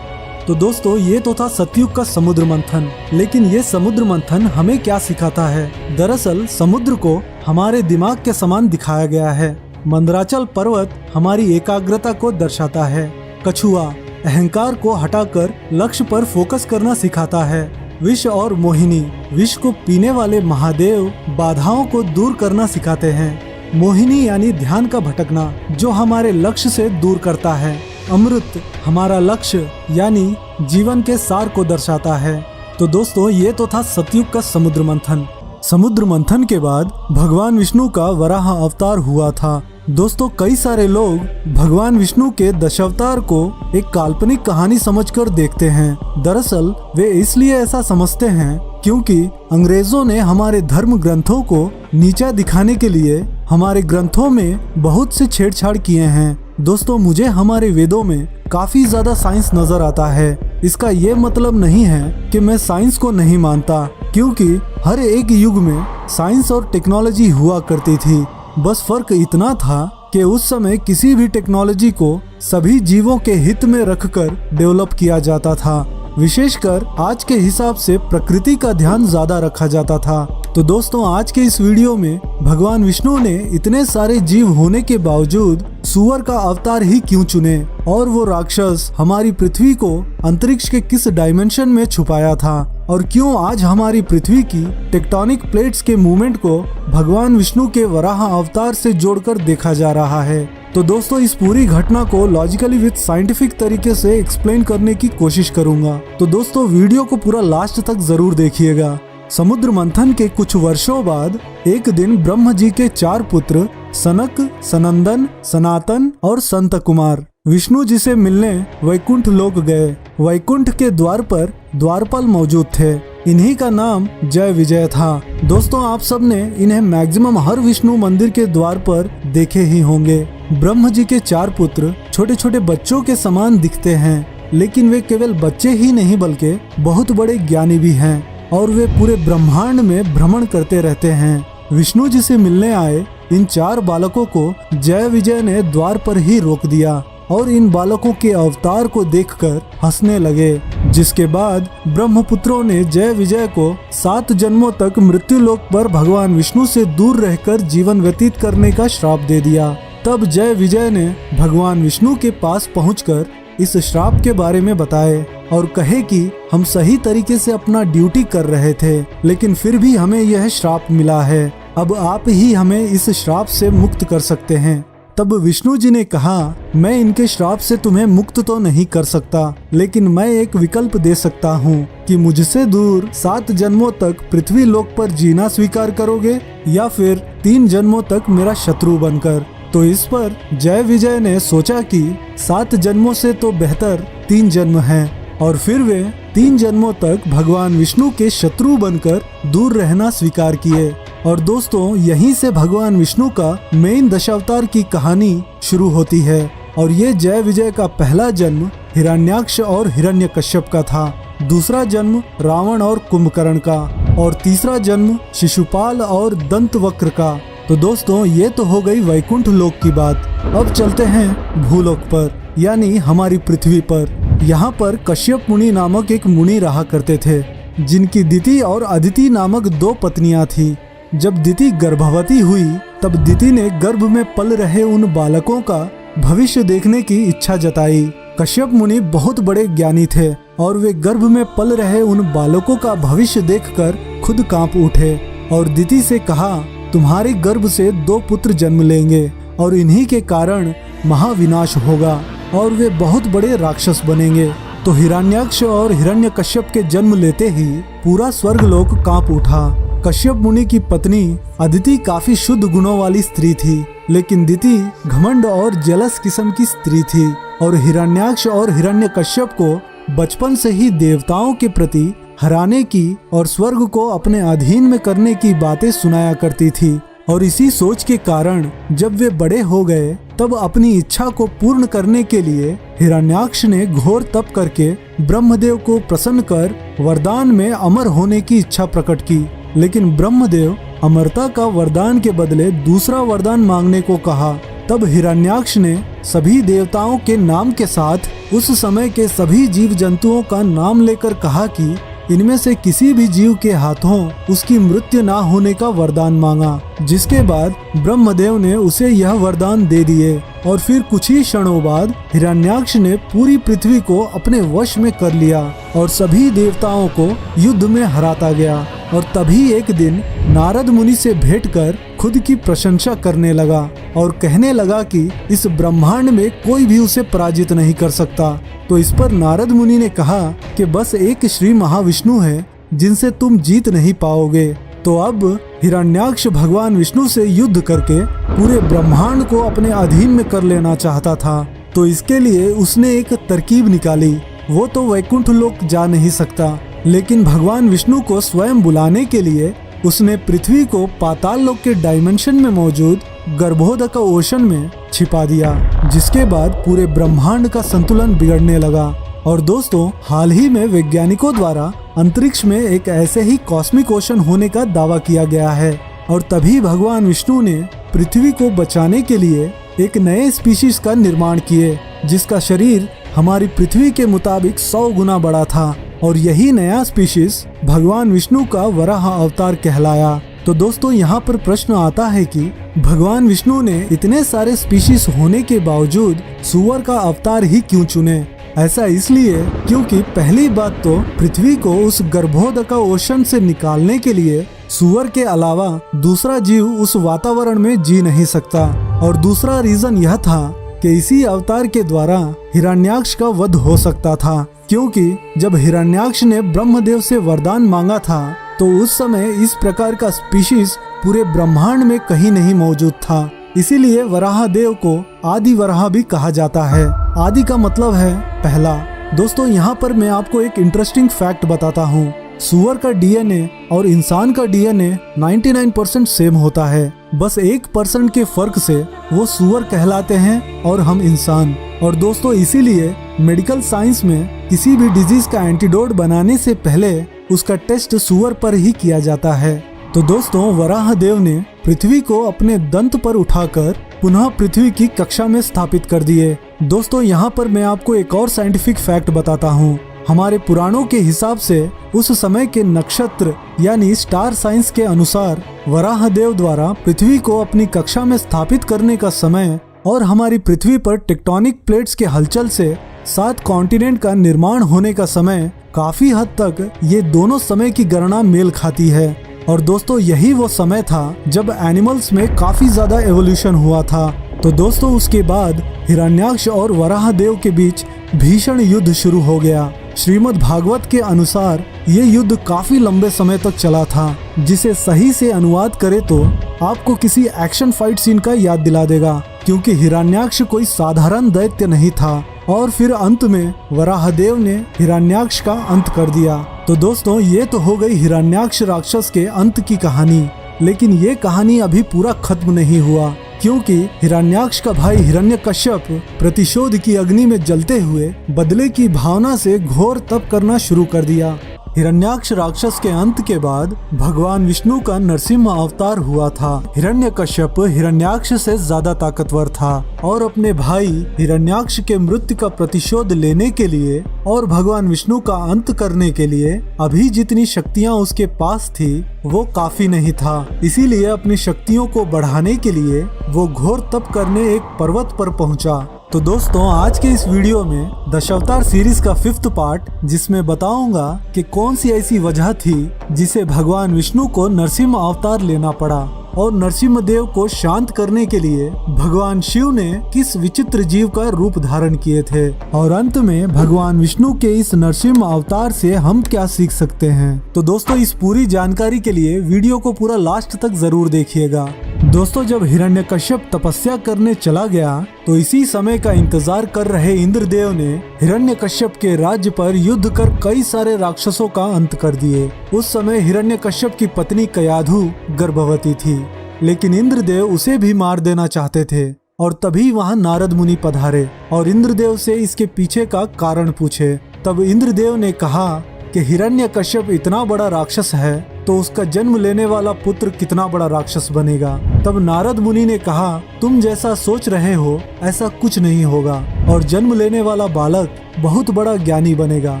तो दोस्तों ये तो था सतयुग का समुद्र मंथन, लेकिन ये समुद्र मंथन हमें क्या सिखाता है? दरअसल समुद्र को हमारे दिमाग के समान दिखाया गया है। मंदराचल पर्वत हमारी एकाग्रता को दर्शाता है। कछुआ अहंकार को हटाकर लक्ष्य पर फोकस करना सिखाता है। विष और मोहिनी विष को पीने वाले महादेव बाधाओं को दूर करना सिखाते हैं। मोहिनी यानी ध्यान का भटकना जो हमारे लक्ष्य से दूर करता है। अमृत हमारा लक्ष्य यानी जीवन के सार को दर्शाता है। तो दोस्तों ये तो था सतयुग का समुद्र मंथन। समुद्र मंथन के बाद भगवान विष्णु का वराह अवतार हुआ था। दोस्तों कई सारे लोग भगवान विष्णु के दशावतार को एक काल्पनिक कहानी समझकर देखते हैं। दरअसल वे इसलिए ऐसा समझते हैं क्योंकि अंग्रेजों ने हमारे धर्म ग्रंथों को नीचा दिखाने के लिए हमारे ग्रंथों में बहुत से छेड़छाड़ किए हैं। दोस्तों मुझे हमारे वेदों में काफी ज्यादा साइंस नजर आता है। इसका ये मतलब नहीं है कि मैं साइंस को नहीं मानता, क्योंकि हर एक युग में साइंस और टेक्नोलॉजी हुआ करती थी। बस फर्क इतना था कि उस समय किसी भी टेक्नोलॉजी को सभी जीवों के हित में रखकर डेवलप किया जाता था। विशेषकर आज के हिसाब से प्रकृति का ध्यान ज्यादा रखा जाता था। तो दोस्तों आज के इस वीडियो में भगवान विष्णु ने इतने सारे जीव होने के बावजूद सुअर का अवतार ही क्यों चुने, और वो राक्षस हमारी पृथ्वी को अंतरिक्ष के किस डायमेंशन में छुपाया था, और क्यों आज हमारी पृथ्वी की टेक्टोनिक प्लेट्स के मूवमेंट को भगवान विष्णु के वराह अवतार से जोड़कर देखा जा रहा है। तो दोस्तों इस पूरी घटना को लॉजिकली विद साइंटिफिक तरीके से एक्सप्लेन करने की कोशिश करूंगा। तो दोस्तों वीडियो को पूरा लास्ट तक जरूर देखिएगा। समुद्र मंथन के कुछ वर्षों बाद एक दिन ब्रह्म जी के 4 पुत्र सनक, सनंदन, सनातन और संत कुमार विष्णु जी से मिलने वैकुंठ लोक गए। वैकुंठ के द्वार पर द्वारपाल मौजूद थे। इन्हीं का नाम जय विजय था। दोस्तों आप सब ने इन्हें मैक्सिमम हर विष्णु मंदिर के द्वार पर देखे ही होंगे। ब्रह्म जी के 4 पुत्र छोटे छोटे बच्चों के समान दिखते हैं, लेकिन वे केवल बच्चे ही नहीं बल्कि बहुत बड़े ज्ञानी भी हैं, और वे पूरे ब्रह्मांड में भ्रमण करते रहते हैं। विष्णु जी से मिलने आए इन 4 बालकों को जय विजय ने द्वार पर ही रोक दिया और इन बालकों के अवतार को देखकर हंसने लगे। जिसके बाद ब्रह्मपुत्रों ने जय विजय को 7 जन्मों तक मृत्यु लोक पर भगवान विष्णु से दूर रहकर जीवन व्यतीत करने का श्राप दे दिया। तब जय विजय ने भगवान विष्णु के पास पहुंचकर इस श्राप के बारे में बताए और कहे कि हम सही तरीके से अपना ड्यूटी कर रहे थे, लेकिन फिर भी हमें यह श्राप मिला है। अब आप ही हमें इस श्राप से मुक्त कर सकते हैं। तब विष्णु जी ने कहा, मैं इनके श्राप से तुम्हें मुक्त तो नहीं कर सकता, लेकिन मैं एक विकल्प दे सकता हूँ कि मुझसे दूर 7 जन्मों तक पृथ्वी लोक पर जीना स्वीकार करोगे या फिर 3 जन्मों तक मेरा शत्रु बनकर। तो इस पर जय विजय ने सोचा कि 7 जन्मों से तो बेहतर 3 जन्म हैं, और फिर वे 3 जन्मों तक भगवान विष्णु के शत्रु बनकर दूर रहना स्वीकार किए। और दोस्तों यहीं से भगवान विष्णु का मेन दशावतार की कहानी शुरू होती है। और ये जय विजय का पहला जन्म हिरण्याक्ष और हिरण्यकश्यप का था, दूसरा जन्म रावण और कुंभकर्ण का, और तीसरा जन्म शिशुपाल और दंतवक्र का। तो दोस्तों ये तो हो गई वैकुंठ लोक की बात। अब चलते हैं भूलोक पर, यानी हमारी पृथ्वी पर। यहाँ पर कश्यप मुनि नामक एक मुनि रहा करते थे, जिनकी दिति और अदिति नामक 2 पत्नियां थी। जब दिति गर्भवती हुई तब दिति ने गर्भ में पल रहे उन बालकों का भविष्य देखने की इच्छा जताई। कश्यप मुनि बहुत बड़े ज्ञानी थे और वे गर्भ में पल रहे उन बालकों का भविष्य देखकर खुद कांप उठे और दिति से कहा, तुम्हारे गर्भ से 2 पुत्र जन्म लेंगे और इन्हीं के कारण महाविनाश होगा और वे बहुत बड़े राक्षस बनेंगे। तो हिरण्याक्ष और हिरण्यकश्यप के जन्म लेते ही पूरा स्वर्गलोक कांप उठा। कश्यप मुनि की पत्नी अदिति काफी शुद्ध गुणों वाली स्त्री थी, लेकिन दिति घमंड और जलस किस्म की स्त्री थी, और हिरण्याक्ष और हिरण्यकश्यप को बचपन से ही देवताओं के प्रति हराने की और स्वर्ग को अपने अधीन में करने की बातें सुनाया करती थी। और इसी सोच के कारण जब वे बड़े हो गए तब अपनी इच्छा को पूर्ण करने के लिए हिरण्याक्ष ने घोर तप करके ब्रह्मदेव को प्रसन्न कर वरदान में अमर होने की इच्छा प्रकट की। लेकिन ब्रह्मदेव अमरता का वरदान के बदले दूसरा वरदान मांगने को कहा, तब हिरण्याक्ष ने सभी देवताओं के नाम के साथ उस समय के सभी जीव जंतुओं का नाम लेकर कहा कि इनमें से किसी भी जीव के हाथों उसकी मृत्यु ना होने का वरदान मांगा, जिसके बाद ब्रह्मदेव ने उसे यह वरदान दे दिए और फिर कुछ ही क्षणों बाद हिरण्याक्ष ने पूरी पृथ्वी को अपने वश में कर लिया और सभी देवताओं को युद्ध में हराता गया। और तभी एक दिन नारद मुनि से भेंट कर खुद की प्रशंसा करने लगा और कहने लगा कि इस ब्रह्मांड में कोई भी उसे पराजित नहीं कर सकता। तो इस पर नारद मुनि ने कहा कि बस एक श्री महाविष्णु है जिनसे तुम जीत नहीं पाओगे। तो अब हिरण्याक्ष भगवान विष्णु से युद्ध करके पूरे ब्रह्मांड को अपने अधीन में कर लेना चाहता था। तो इसके लिए उसने एक तरकीब निकाली। वो तो वैकुंठ लोक जा नहीं सकता, लेकिन भगवान विष्णु को स्वयं बुलाने के लिए उसने पृथ्वी को पाताल लोक के डायमेंशन में मौजूद गर्भोदक ओशन में छिपा दिया, जिसके बाद पूरे ब्रह्मांड का संतुलन बिगड़ने लगा। और दोस्तों, हाल ही में वैज्ञानिकों द्वारा अंतरिक्ष में एक ऐसे ही कॉस्मिक ओशन होने का दावा किया गया है। और तभी भगवान विष्णु ने पृथ्वी को बचाने के लिए एक नए स्पीशीज का निर्माण किए, जिसका शरीर हमारी पृथ्वी के मुताबिक 100 गुना बड़ा था। और यही नया स्पीशीज भगवान विष्णु का वराह अवतार कहलाया। तो दोस्तों, यहाँ पर प्रश्न आता है कि भगवान विष्णु ने इतने सारे स्पीशीज होने के बावजूद सूअर का अवतार ही क्यों चुने? ऐसा इसलिए क्योंकि पहली बात तो पृथ्वी को उस गर्भोदक ओशन से निकालने के लिए सूअर के अलावा दूसरा जीव उस वातावरण में जी नहीं सकता। और दूसरा रीजन यह था कि इसी अवतार के द्वारा हिरण्याक्ष का वध हो सकता था, क्योंकि जब हिरण्याक्ष ने ब्रह्मदेव से वरदान मांगा था तो उस समय इस प्रकार का स्पीशीज पूरे ब्रह्मांड में कहीं नहीं मौजूद था। इसीलिए वराह देव को आदि वराह भी कहा जाता है। आदि का मतलब है पहला। दोस्तों, यहाँ पर मैं आपको एक इंटरेस्टिंग फैक्ट बताता हूँ। सूअर का डीएनए और इंसान का डीएनए 99% सेम होता है। बस 1% के फर्क से वो सूअर कहलाते हैं और हम इंसान। और दोस्तों, इसीलिए मेडिकल साइंस में किसी भी डिजीज का एंटीडोट बनाने से पहले उसका टेस्ट सूअर पर ही किया जाता है। तो दोस्तों, वराह देव ने पृथ्वी को अपने दंत पर उठाकर पुनः पृथ्वी की कक्षा में स्थापित कर दिए। दोस्तों, यहाँ पर मैं आपको एक और साइंटिफिक फैक्ट बताता हूँ। हमारे पुराणों के हिसाब से उस समय के नक्षत्र यानी स्टार साइंस के अनुसार वराह देव द्वारा पृथ्वी को अपनी कक्षा में स्थापित करने का समय और हमारी पृथ्वी पर टेक्टोनिक प्लेट्स के हलचल से 7 कॉन्टिनेंट का निर्माण होने का समय काफी हद तक ये दोनों समय की गणना मेल खाती है। और दोस्तों, यही वो समय था जब एनिमल्स में काफी ज्यादा एवोल्यूशन हुआ था। तो दोस्तों, उसके बाद हिरण्याक्ष और वराह देव के बीच भीषण युद्ध शुरू हो गया। श्रीमद् भागवत के अनुसार ये युद्ध काफी लंबे समय तक चला था, जिसे सही से अनुवाद करे तो आपको किसी एक्शन फाइट सीन का याद दिला देगा, क्योंकि हिरण्याक्ष कोई साधारण दैत्य नहीं था। और फिर अंत में वराहदेव ने हिरण्याक्ष का अंत कर दिया। तो दोस्तों, ये तो हो गई हिरण्याक्ष राक्षस के अंत की कहानी। लेकिन ये कहानी अभी पूरा खत्म नहीं हुआ, क्योंकि हिरण्याक्ष का भाई हिरण्यकश्यप प्रतिशोध की अग्नि में जलते हुए बदले की भावना से घोर तप करना शुरू कर दिया। हिरण्याक्ष राक्षस के अंत के बाद भगवान विष्णु का नरसिंह अवतार हुआ था। हिरण्यकश्यप हिरण्याक्ष से ज्यादा ताकतवर था और अपने भाई हिरण्याक्ष के मृत्यु का प्रतिशोध लेने के लिए और भगवान विष्णु का अंत करने के लिए अभी जितनी शक्तियां उसके पास थी वो काफी नहीं था। इसीलिए अपनी शक्तियों को बढ़ाने के लिए वो घोर तप करने एक पर्वत पर पहुंचा। तो दोस्तों, आज के इस वीडियो में दशावतार सीरीज का 5th पार्ट, जिसमें बताऊंगा कि कौन सी ऐसी वजह थी जिसे भगवान विष्णु को नरसिंह अवतार लेना पड़ा और नरसिंह देव को शांत करने के लिए भगवान शिव ने किस विचित्र जीव का रूप धारण किए थे, और अंत में भगवान विष्णु के इस नरसिंह अवतार से हम क्या सीख सकते हैं। तो दोस्तों, इस पूरी जानकारी के लिए वीडियो को पूरा लास्ट तक जरूर देखिएगा। दोस्तों, जब हिरण्यकश्यप तपस्या करने चला गया तो इसी समय का इंतजार कर रहे इंद्रदेव ने हिरण्यकश्यप के राज्य पर युद्ध कर कई सारे राक्षसों का अंत कर दिए। उस समय हिरण्यकश्यप की पत्नी कयाधु गर्भवती थी, लेकिन इंद्रदेव उसे भी मार देना चाहते थे। और तभी वहां नारद मुनि पधारे और इंद्रदेव से इसके पीछे का कारण पूछे। तब इंद्रदेव ने कहा कि कि हिरण्यकश्यप इतना बड़ा राक्षस है तो उसका जन्म लेने वाला पुत्र कितना बड़ा राक्षस बनेगा। तब नारद मुनि ने कहा, तुम जैसा सोच रहे हो ऐसा कुछ नहीं होगा और जन्म लेने वाला बालक बहुत बड़ा ज्ञानी बनेगा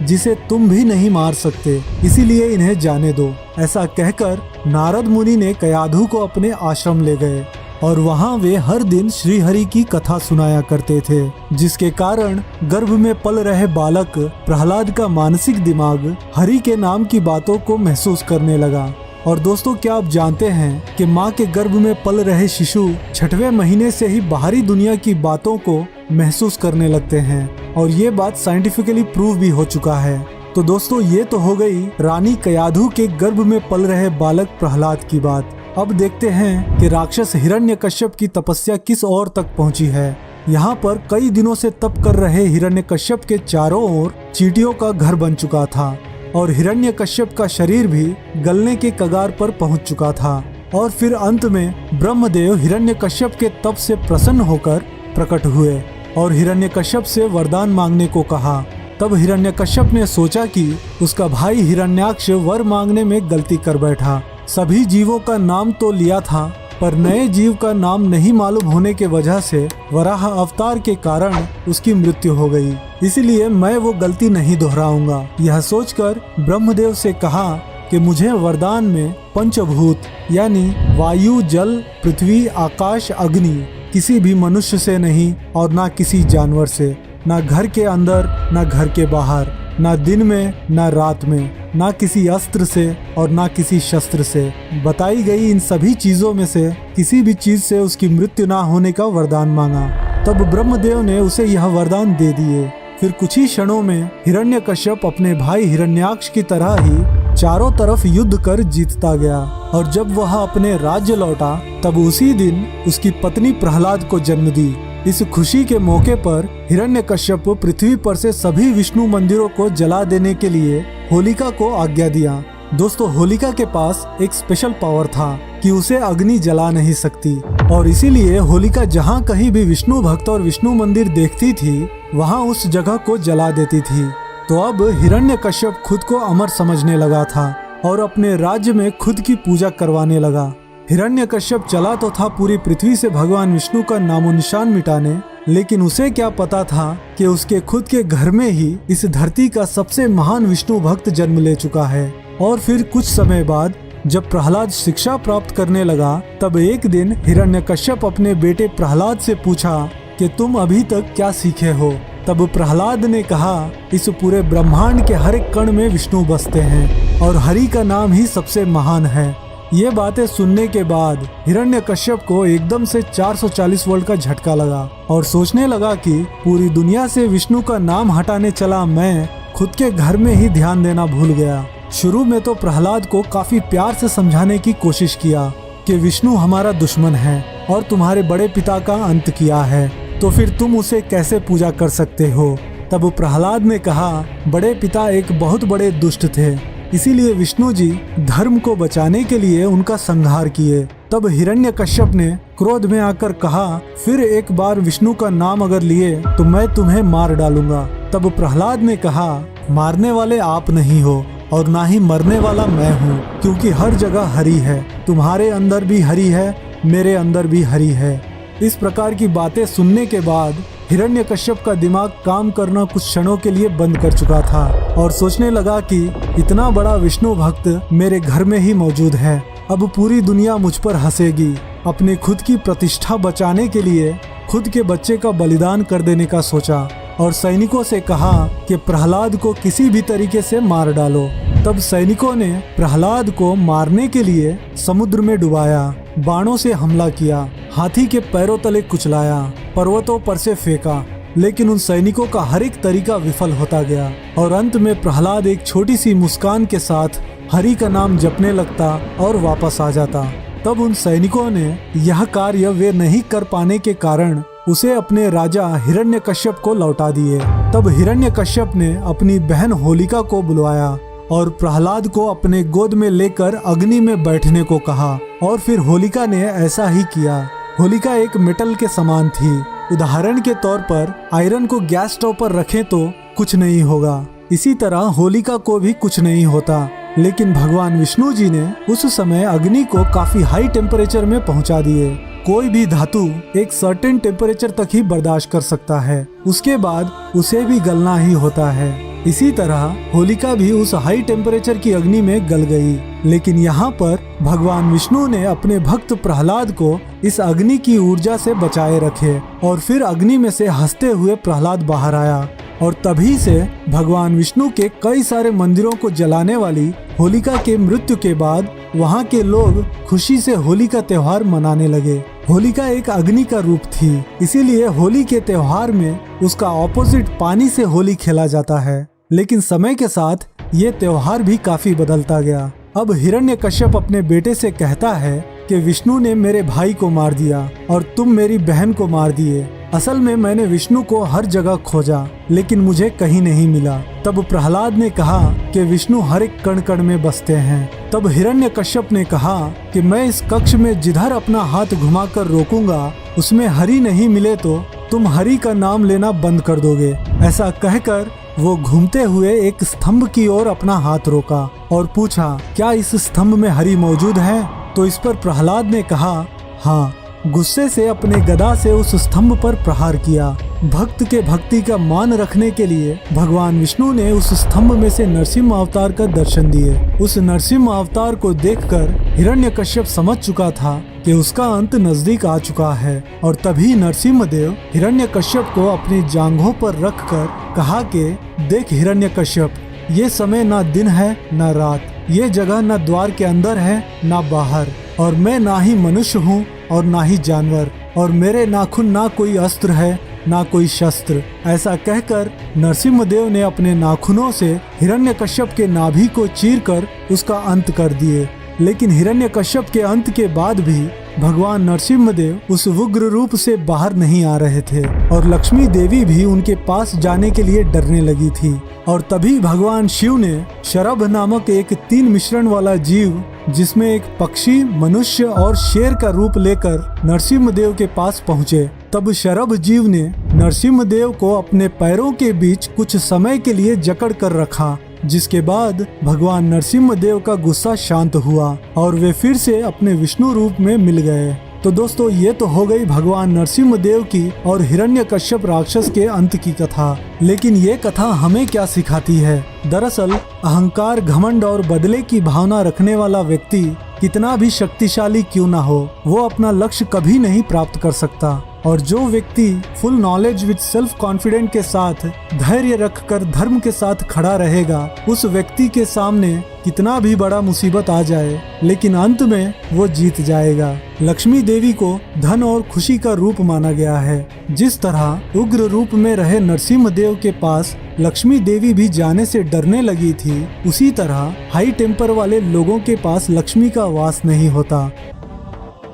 जिसे तुम भी नहीं मार सकते, इसीलिए इन्हें जाने दो। ऐसा कहकर नारद मुनि ने कयाधु को अपने आश्रम ले गए और वहाँ वे हर दिन श्री हरि की कथा सुनाया करते थे, जिसके कारण गर्भ में पल रहे बालक प्रहलाद का मानसिक दिमाग हरि के नाम की बातों को महसूस करने लगा। और दोस्तों, क्या आप जानते हैं कि माँ के गर्भ में पल रहे शिशु 6वें महीने से ही बाहरी दुनिया की बातों को महसूस करने लगते हैं और ये बात साइंटिफिकली प्रूव भी हो चुका है। तो दोस्तों, ये तो हो गई रानी कयाधु के गर्भ में पल रहे बालक प्रहलाद की बात। अब देखते हैं कि राक्षस हिरण्यकश्यप की तपस्या किस ओर तक पहुंची है। यहाँ पर कई दिनों से तप कर रहे हिरण्यकश्यप के चारों ओर चींटियों का घर बन चुका था और हिरण्यकश्यप का शरीर भी गलने के कगार पर पहुंच चुका था। और फिर अंत में ब्रह्मदेव हिरण्यकश्यप के तप से प्रसन्न होकर प्रकट हुए और हिरण्यकश्यप से वरदान मांगने को कहा। तब हिरण्यकश्यप ने सोचा कि उसका भाई हिरण्याक्ष वर मांगने में गलती कर बैठा। सभी जीवों का नाम तो लिया था पर नए जीव का नाम नहीं मालूम होने के वजह से वराह अवतार के कारण उसकी मृत्यु हो गई, इसलिए मैं वो गलती नहीं दोहराऊंगा। यह सोचकर ब्रह्मदेव से कहा कि मुझे वरदान में पंचभूत यानी वायु, जल, पृथ्वी, आकाश, अग्नि किसी भी मनुष्य से नहीं और ना किसी जानवर से, ना घर के अंदर ना घर के बाहर, ना दिन में ना रात में, ना किसी अस्त्र से और ना किसी शस्त्र से, बताई गई इन सभी चीजों में से किसी भी चीज से उसकी मृत्यु ना होने का वरदान मांगा। तब ब्रह्मदेव ने उसे यह वरदान दे दिए। फिर कुछ ही क्षणों में हिरण्यकश्यप अपने भाई हिरण्याक्ष की तरह ही चारों तरफ युद्ध कर जीतता गया और जब वह अपने राज्य लौटा तब उसी दिन उसकी पत्नी प्रहलाद को जन्म दी। इस खुशी के मौके पर हिरण्यकश्यप पृथ्वी पर से सभी विष्णु मंदिरों को जला देने के लिए होलिका को आज्ञा दिया। दोस्तों, होलिका के पास एक स्पेशल पावर था कि उसे अग्नि जला नहीं सकती और इसीलिए होलिका जहाँ कहीं भी विष्णु भक्त और विष्णु मंदिर देखती थी वहाँ उस जगह को जला देती थी। तो अब हिरण्यकश्यप खुद को अमर समझने लगा था और अपने राज्य में खुद की पूजा करवाने लगा। हिरण्यकश्यप चला तो था पूरी पृथ्वी से भगवान विष्णु का नामो निशान मिटाने, लेकिन उसे क्या पता था कि उसके खुद के घर में ही इस धरती का सबसे महान विष्णु भक्त जन्म ले चुका है। और फिर कुछ समय बाद जब प्रहलाद शिक्षा प्राप्त करने लगा तब एक दिन हिरण्यकश्यप अपने बेटे प्रहलाद से पूछा कि तुम अभी तक क्या सीखे हो। तब प्रहलाद ने कहा, इस पूरे ब्रह्मांड के हर एक कण में विष्णु बसते हैं और हरि का नाम ही सबसे महान है। ये बातें सुनने के बाद हिरण्यकश्यप को एकदम से 440 वोल्ट का झटका लगा और सोचने लगा कि पूरी दुनिया से विष्णु का नाम हटाने चला मैं खुद के घर में ही ध्यान देना भूल गया। शुरू में तो प्रहलाद को काफी प्यार से समझाने की कोशिश किया कि विष्णु हमारा दुश्मन है और तुम्हारे बड़े पिता का अंत किया है, तो फिर तुम उसे कैसे पूजा कर सकते हो। तब प्रहलाद ने कहा, बड़े पिता एक बहुत बड़े दुष्ट थे, इसीलिए विष्णु जी धर्म को बचाने के लिए उनका संहार किए। तब हिरण्यकश्यप ने क्रोध में आकर कहा, फिर एक बार विष्णु का नाम अगर लिए तो मैं तुम्हें मार डालूंगा। तब प्रहलाद ने कहा, मारने वाले आप नहीं हो और ना ही मरने वाला मैं हूँ, क्योंकि हर जगह हरि है। तुम्हारे अंदर भी हरि है, मेरे अंदर भी हरि है। इस प्रकार की बातें सुनने के बाद हिरण्यकश्यप का दिमाग काम करना कुछ क्षणों के लिए बंद कर चुका था और सोचने लगा कि इतना बड़ा विष्णु भक्त मेरे घर में ही मौजूद है, अब पूरी दुनिया मुझ पर हंसेगी। अपने खुद की प्रतिष्ठा बचाने के लिए खुद के बच्चे का बलिदान कर देने का सोचा और सैनिकों से कहा कि प्रहलाद को किसी भी तरीके से मार डालो। तब सैनिकों ने प्रहलाद को मारने के लिए समुद्र में डुबाया, बाणों से हमला किया, हाथी के पैरों तले कुचलाया, पर्वतों पर से फेंका, लेकिन उन सैनिकों का हर एक तरीका विफल होता गया और अंत में प्रहलाद एक छोटी सी मुस्कान के साथ हरि का नाम जपने लगता और वापस आ जाता। तब उन सैनिकों ने यह कार्य वे नहीं कर पाने के कारण उसे अपने राजा हिरण्यकश्यप को लौटा दिए। तब हिरण्यकश्यप ने अपनी बहन होलिका को बुलवाया और प्रहलाद को अपने गोद में लेकर अग्नि में बैठने को कहा और फिर होलिका ने ऐसा ही किया। होलिका एक मेटल के समान थी। उदाहरण के तौर पर आयरन को गैस स्टोव पर रखें तो कुछ नहीं होगा, इसी तरह होलिका को भी कुछ नहीं होता। लेकिन भगवान विष्णु जी ने उस समय अग्नि को काफी हाई टेम्परेचर में पहुंचा दिए। कोई भी धातु एक सर्टेन टेम्परेचर तक ही बर्दाश्त कर सकता है, उसके बाद उसे भी गलना ही होता है। इसी तरह होलिका भी उस हाई टेम्परेचर की अग्नि में गल गई। लेकिन यहाँ पर भगवान विष्णु ने अपने भक्त प्रहलाद को इस अग्नि की ऊर्जा से बचाए रखे और फिर अग्नि में से हंसते हुए प्रहलाद बाहर आया। और तभी से भगवान विष्णु के कई सारे मंदिरों को जलाने वाली होलिका के मृत्यु के बाद वहाँ के लोग खुशी से होली का त्योहार मनाने लगे। होलिका एक अग्नि का रूप थी, इसीलिए होली के त्योहार में उसका ऑपोजिट पानी से होली खेला जाता है। लेकिन समय के साथ ये त्योहार भी काफी बदलता गया। अब हिरण्यकश्यप अपने बेटे से कहता है कि विष्णु ने मेरे भाई को मार दिया और तुम मेरी बहन को मार दिए। असल में मैंने विष्णु को हर जगह खोजा लेकिन मुझे कहीं नहीं मिला। तब प्रहलाद ने कहा कि विष्णु हर एक कण कण में बसते हैं। तब हिरण्यकश्यप ने कहा कि मैं इस कक्ष में जिधर अपना हाथ घुमाकर रोकूंगा उसमें हरि नहीं मिले तो तुम हरि का नाम लेना बंद कर दोगे। ऐसा कहकर वो घूमते हुए एक स्तंभ की ओर अपना हाथ रोका और पूछा, क्या इस स्तंभ में हरि मौजूद है? तो इस पर प्रहलाद ने कहा, हाँ। गुस्से से अपने गदा से उस स्तंभ पर प्रहार किया। भक्त के भक्ति का मान रखने के लिए भगवान विष्णु ने उस स्तंभ में से नरसिंह अवतार का दर्शन दिए। उस नरसिंह अवतार को देखकर हिरण्यकश्यप समझ चुका था कि उसका अंत नजदीक आ चुका है। और तभी नरसिंहदेव हिरण्यकश्यप को अपनी जांघों पर रखकर कहा कि देख हिरण्यकश्यप, ये समय ना दिन है ना रात, ये जगह ना द्वार के अंदर है ना बाहर, और मैं ना ही मनुष्य हूँ और ना ही जानवर, और मेरे नाखून ना कोई अस्त्र है ना कोई शस्त्र। ऐसा कहकर नरसिंहदेव ने अपने नाखूनों से हिरण्यकश्यप के नाभि को चीरकर उसका अंत कर दिए। लेकिन हिरण्यकश्यप के अंत के बाद भी भगवान नरसिंहदेव उस उग्र रूप से बाहर नहीं आ रहे थे और लक्ष्मी देवी भी उनके पास जाने के लिए डरने लगी थी। और तभी भगवान शिव ने शरभ नामक एक 3 मिश्रण वाला जीव, जिसमें एक पक्षी, मनुष्य और शेर का रूप लेकर नरसिंहदेव के पास पहुँचे। तब शरभ जीव ने नरसिंहदेव को अपने पैरों के बीच कुछ समय के लिए जकड़ कर रखा, जिसके बाद भगवान नरसिंहदेव का गुस्सा शांत हुआ और वे फिर से अपने विष्णु रूप में मिल गए। तो दोस्तों, ये तो हो गई भगवान नरसिंहदेव की और हिरण्यकश्यप राक्षस के अंत की कथा। लेकिन ये कथा हमें क्या सिखाती है? दरअसल अहंकार, घमंड और बदले की भावना रखने वाला व्यक्ति कितना भी शक्तिशाली क्यों ना हो, वो अपना लक्ष्य कभी नहीं प्राप्त कर सकता। और जो व्यक्ति full knowledge with self confident के साथ धैर्य रखकर धर्म के साथ खड़ा रहेगा, उस व्यक्ति के सामने कितना भी बड़ा मुसीबत आ जाए लेकिन अंत में वो जीत जाएगा। लक्ष्मी देवी को धन और खुशी का रूप माना गया है। जिस तरह उग्र रूप में रहे नरसिंहदेव के पास लक्ष्मी देवी भी जाने से डरने लगी थी, उसी तरह हाई टेम्पर वाले लोगों के पास लक्ष्मी का वास नहीं होता।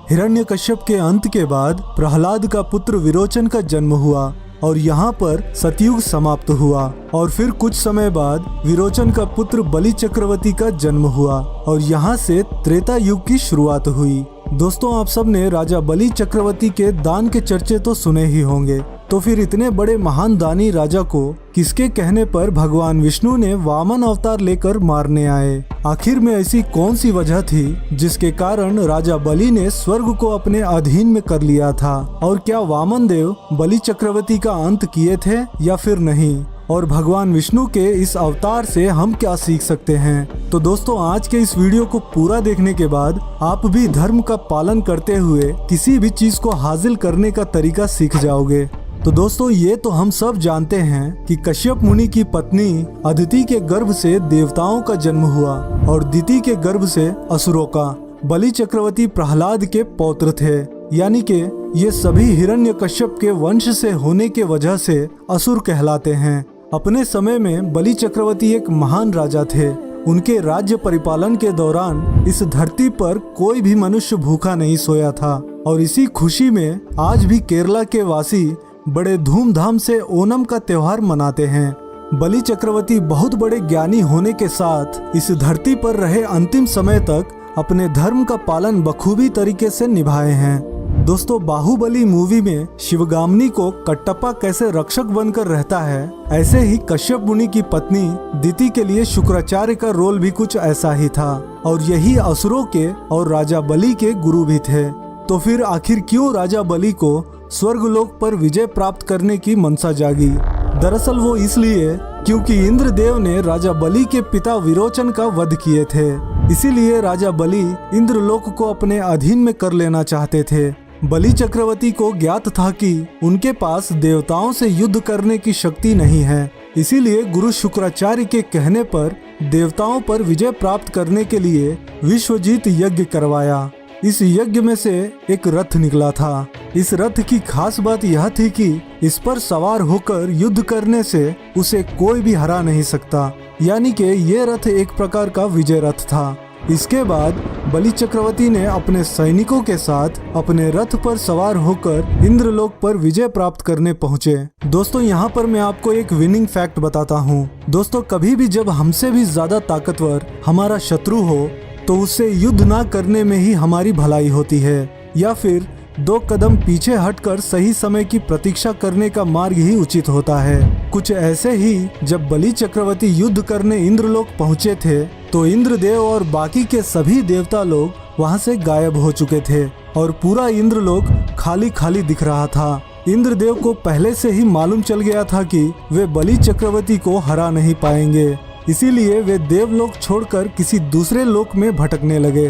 हिरण्यकश्यप के अंत के बाद प्रहलाद का पुत्र विरोचन का जन्म हुआ और यहाँ पर सतयुग समाप्त हुआ। और फिर कुछ समय बाद विरोचन का पुत्र बलि चक्रवर्ती का जन्म हुआ और यहाँ से त्रेता युग की शुरुआत हुई। दोस्तों, आप सब ने राजा बलि चक्रवर्ती के दान के चर्चे तो सुने ही होंगे। तो फिर इतने बड़े महान दानी राजा को किसके कहने पर भगवान विष्णु ने वामन अवतार लेकर मारने आए? आखिर में ऐसी कौन सी वजह थी जिसके कारण राजा बलि ने स्वर्ग को अपने अधीन में कर लिया था? और क्या वामन देव बलि चक्रवर्ती का अंत किए थे या फिर नहीं? और भगवान विष्णु के इस अवतार से हम क्या सीख सकते हैं? तो दोस्तों, आज के इस वीडियो को पूरा देखने के बाद आप भी धर्म का पालन करते हुए किसी भी चीज को हासिल करने का तरीका सीख जाओगे। तो दोस्तों, ये तो हम सब जानते हैं कि कश्यप मुनि की पत्नी अदिति के गर्भ से देवताओं का जन्म हुआ और दिति के गर्भ से असुरों का। बलि चक्रवर्ती प्रहलाद के पौत्र थे, यानी कि ये सभी हिरण्यकश्यप के वंश से होने के वजह से असुर कहलाते हैं। अपने समय में बलि चक्रवर्ती एक महान राजा थे। उनके राज्य परिपालन के दौरान इस धरती पर कोई भी मनुष्य भूखा नहीं सोया था और इसी खुशी में आज भी केरला के वासी बड़े धूमधाम से ओणम का त्योहार मनाते हैं। बलि चक्रवर्ती बहुत बड़े ज्ञानी होने के साथ इस धरती पर रहे अंतिम समय तक अपने धर्म का पालन बखूबी तरीके से निभाए हैं। दोस्तों, बाहुबली मूवी में शिवगामिनी को कटप्पा कैसे रक्षक बनकर रहता है, ऐसे ही कश्यप मुनि की पत्नी दिति के लिए शुक्राचार्य का रोल भी कुछ ऐसा ही था और यही असुरों के और राजा बलि के गुरु भी थे। तो फिर आखिर क्यों राजा बलि को स्वर्गलोक पर विजय प्राप्त करने की मनसा जागी? दरअसल वो इसलिए क्योंकि इंद्रदेव ने राजा बलि के पिता विरोचन का वध किए थे। इसीलिए राजा बलि इंद्रलोक को अपने अधीन में कर लेना चाहते थे। बलि चक्रवर्ती को ज्ञात था कि उनके पास देवताओं से युद्ध करने की शक्ति नहीं है। इसीलिए गुरु शुक्राचार्य के कहने पर देवताओं पर विजय प्राप्त करने के लिए विश्वजीत यज्ञ करवाया। इस यज्ञ में से एक रथ निकला था। इस रथ की खास बात यह थी कि इस पर सवार होकर युद्ध करने से उसे कोई भी हरा नहीं सकता, यानी कि ये रथ एक प्रकार का विजय रथ था। इसके बाद बलि चक्रवर्ती ने अपने सैनिकों के साथ अपने रथ पर सवार होकर इंद्रलोक पर विजय प्राप्त करने पहुंचे। दोस्तों, यहाँ पर मैं आपको एक विनिंग फैक्ट बताता हूँ। दोस्तों, कभी भी जब हमसे भी ज्यादा ताकतवर हमारा शत्रु हो तो उससे युद्ध ना करने में ही हमारी भलाई होती है, या फिर 2 कदम पीछे हटकर सही समय की प्रतीक्षा करने का मार्ग ही उचित होता है। कुछ ऐसे ही जब बलि चक्रवर्ती युद्ध करने इंद्रलोक पहुंचे थे तो इंद्रदेव और बाकी के सभी देवता लोग वहां से गायब हो चुके थे और पूरा इंद्रलोक खाली खाली दिख रहा था। इंद्रदेव को पहले से ही मालूम चल गया था कि वे बलि चक्रवर्ती को हरा नहीं पाएंगे, इसीलिए वे देवलोक छोड़कर किसी दूसरे लोक में भटकने लगे।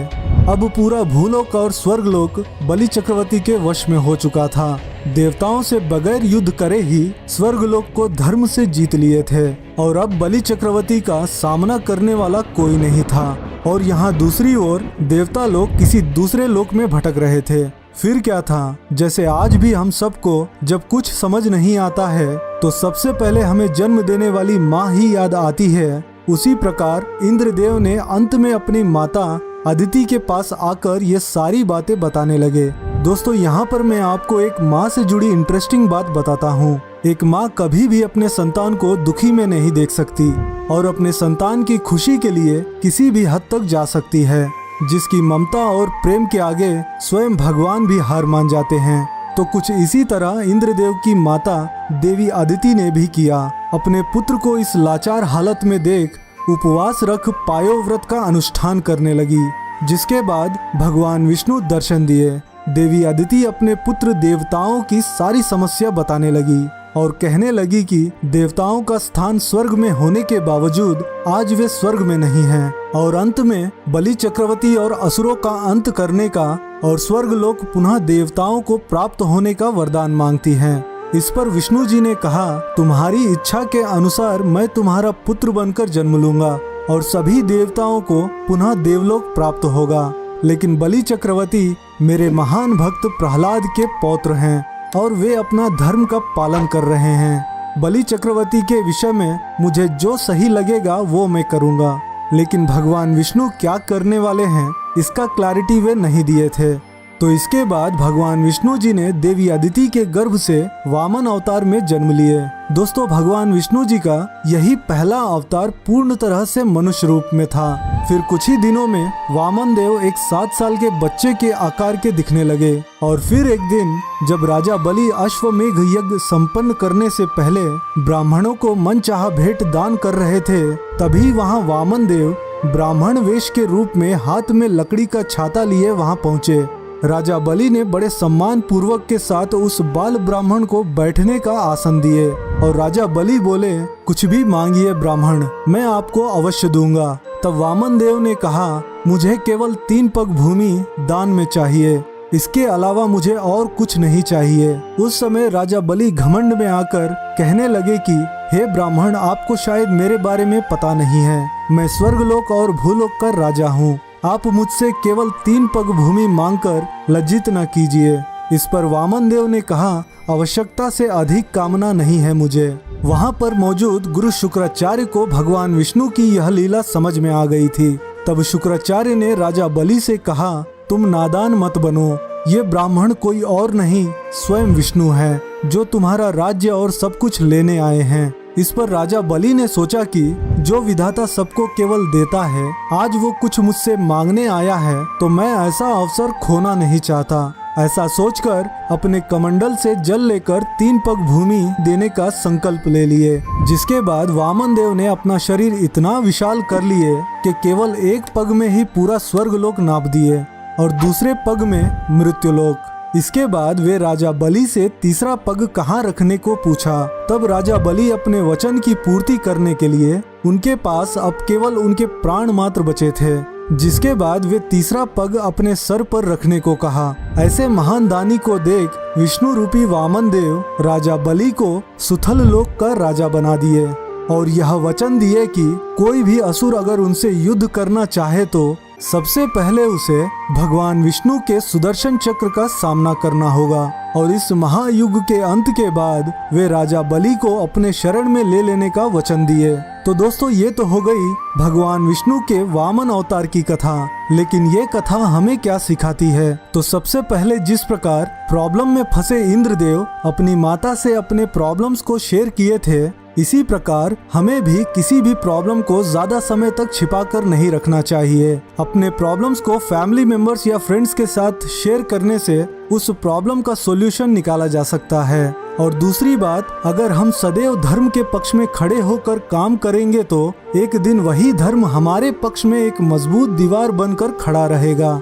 अब पूरा भूलोक और स्वर्गलोक बलि चक्रवर्ती के वश में हो चुका था। देवताओं से बगैर युद्ध करे ही स्वर्गलोक को धर्म से जीत लिए थे और अब बलि चक्रवर्ती का सामना करने वाला कोई नहीं था। और यहाँ दूसरी ओर देवता लोग किसी दूसरे लोक में भटक रहे थे। फिर क्या था, जैसे आज भी हम सबको जब कुछ समझ नहीं आता है तो सबसे पहले हमें जन्म देने वाली माँ ही याद आती है, उसी प्रकार इंद्रदेव ने अंत में अपनी माता अदिति के पास आकर ये सारी बातें बताने लगे। दोस्तों, यहाँ पर मैं आपको एक माँ से जुड़ी इंटरेस्टिंग बात बताता हूँ। एक माँ कभी भी अपने संतान को दुखी में नहीं देख सकती और अपने संतान की खुशी के लिए किसी भी हद तक जा सकती है, जिसकी ममता और प्रेम के आगे स्वयं भगवान भी हार मान जाते हैं। तो कुछ इसी तरह इंद्रदेव की माता देवी अदिति ने भी किया। अपने पुत्र को इस लाचार हालत में देख उपवास रख पायो व्रत का अनुष्ठान करने लगी, जिसके बाद भगवान विष्णु दर्शन दिए। देवी अदिति अपने पुत्र देवताओं की सारी समस्या बताने लगी और कहने लगी कि देवताओं का स्थान स्वर्ग में होने के बावजूद आज वे स्वर्ग में नहीं हैं और अंत में बलि चक्रवर्ती और असुरों का अंत करने का और स्वर्गलोक पुनः देवताओं को प्राप्त होने का वरदान मांगती हैं। इस पर विष्णु जी ने कहा, तुम्हारी इच्छा के अनुसार मैं तुम्हारा पुत्र बनकर जन्म लूंगा और सभी देवताओं को पुनः देवलोक प्राप्त होगा। लेकिन बलि चक्रवर्ती मेरे महान भक्त प्रहलाद के पौत्र हैं और वे अपना धर्म का पालन कर रहे हैं। बलि चक्रवर्ती के विषय में मुझे जो सही लगेगा वो मैं करूंगा, लेकिन भगवान विष्णु क्या करने वाले हैं इसका क्लैरिटी वे नहीं दिए थे। तो इसके बाद भगवान विष्णु जी ने देवी अदिति के गर्भ से वामन अवतार में जन्म लिए। दोस्तों, भगवान विष्णु जी का यही पहला अवतार पूर्ण तरह से मनुष्य रूप में था। फिर कुछ ही दिनों में वामन देव एक 7 साल के बच्चे के आकार के दिखने लगे और फिर एक दिन जब राजा बलि अश्वमेघ यज्ञ संपन्न करने से पहले ब्राह्मणों को मनचाहा भेंट दान कर रहे थे, तभी वहाँ वामन देव ब्राह्मण वेश के रूप में हाथ में लकड़ी का छाता लिए वहाँ पहुँचे। राजा बलि ने बड़े सम्मान पूर्वक के साथ उस बाल ब्राह्मण को बैठने का आसन दिए और राजा बलि बोले, कुछ भी मांगिए ब्राह्मण, मैं आपको अवश्य दूंगा। तब वामन देव ने कहा, मुझे केवल 3 पग भूमि दान में चाहिए, इसके अलावा मुझे और कुछ नहीं चाहिए। उस समय राजा बलि घमंड में आकर कहने लगे कि हे ब्राह्मण, आपको शायद मेरे बारे में पता नहीं है, मैं स्वर्गलोक और भूलोक का राजा हूँ। आप मुझसे केवल 3 पग भूमि मांगकर लज्जित न कीजिए। इस पर वामन देव ने कहा, आवश्यकता से अधिक कामना नहीं है मुझे। वहाँ पर मौजूद गुरु शुक्राचार्य को भगवान विष्णु की यह लीला समझ में आ गई थी। तब शुक्राचार्य ने राजा बलि से कहा, तुम नादान मत बनो, ये ब्राह्मण कोई और नहीं स्वयं विष्णु है जो तुम्हारा राज्य और सब कुछ लेने आए हैं। इस पर राजा बलि ने सोचा कि जो विधाता सबको केवल देता है, आज वो कुछ मुझसे मांगने आया है तो मैं ऐसा अवसर खोना नहीं चाहता। ऐसा सोचकर अपने कमंडल से जल लेकर 3 पग भूमि देने का संकल्प ले लिए, जिसके बाद वामन देव ने अपना शरीर इतना विशाल कर लिए कि केवल एक पग में ही पूरा स्वर्गलोक नाप दिए और दूसरे पग में मृत्युलोक। इसके बाद वे राजा बलि से तीसरा पग कहाँ रखने को पूछा। तब राजा बलि अपने वचन की पूर्ति करने के लिए उनके पास अब केवल उनके प्राण मात्र बचे थे, जिसके बाद वे तीसरा पग अपने सर पर रखने को कहा। ऐसे महान दानी को देख विष्णु रूपी वामन देव राजा बलि को सुथल लोक का राजा बना दिए और यह वचन दिए कि कोई भी असुर अगर उनसे युद्ध करना चाहे तो सबसे पहले उसे भगवान विष्णु के सुदर्शन चक्र का सामना करना होगा। और इस महायुग के अंत के बाद वे राजा बलि को अपने शरण में ले लेने का वचन दिए। तो दोस्तों, ये तो हो गई भगवान विष्णु के वामन अवतार की कथा, लेकिन ये कथा हमें क्या सिखाती है? तो सबसे पहले जिस प्रकार प्रॉब्लम में फंसे इंद्रदेव अपनी माता से अपने प्रॉब्लम्स को शेयर किए थे, इसी प्रकार हमें भी किसी भी प्रॉब्लम को ज्यादा समय तक छिपा कर नहीं रखना चाहिए। अपने प्रॉब्लम्स को फैमिली मेंबर्स या फ्रेंड्स के साथ शेयर करने से उस प्रॉब्लम का सॉल्यूशन निकाला जा सकता है। और दूसरी बात, अगर हम सदैव धर्म के पक्ष में खड़े होकर काम करेंगे तो एक दिन वही धर्म हमारे पक्ष में एक मजबूत दीवार बनकर खड़ा रहेगा।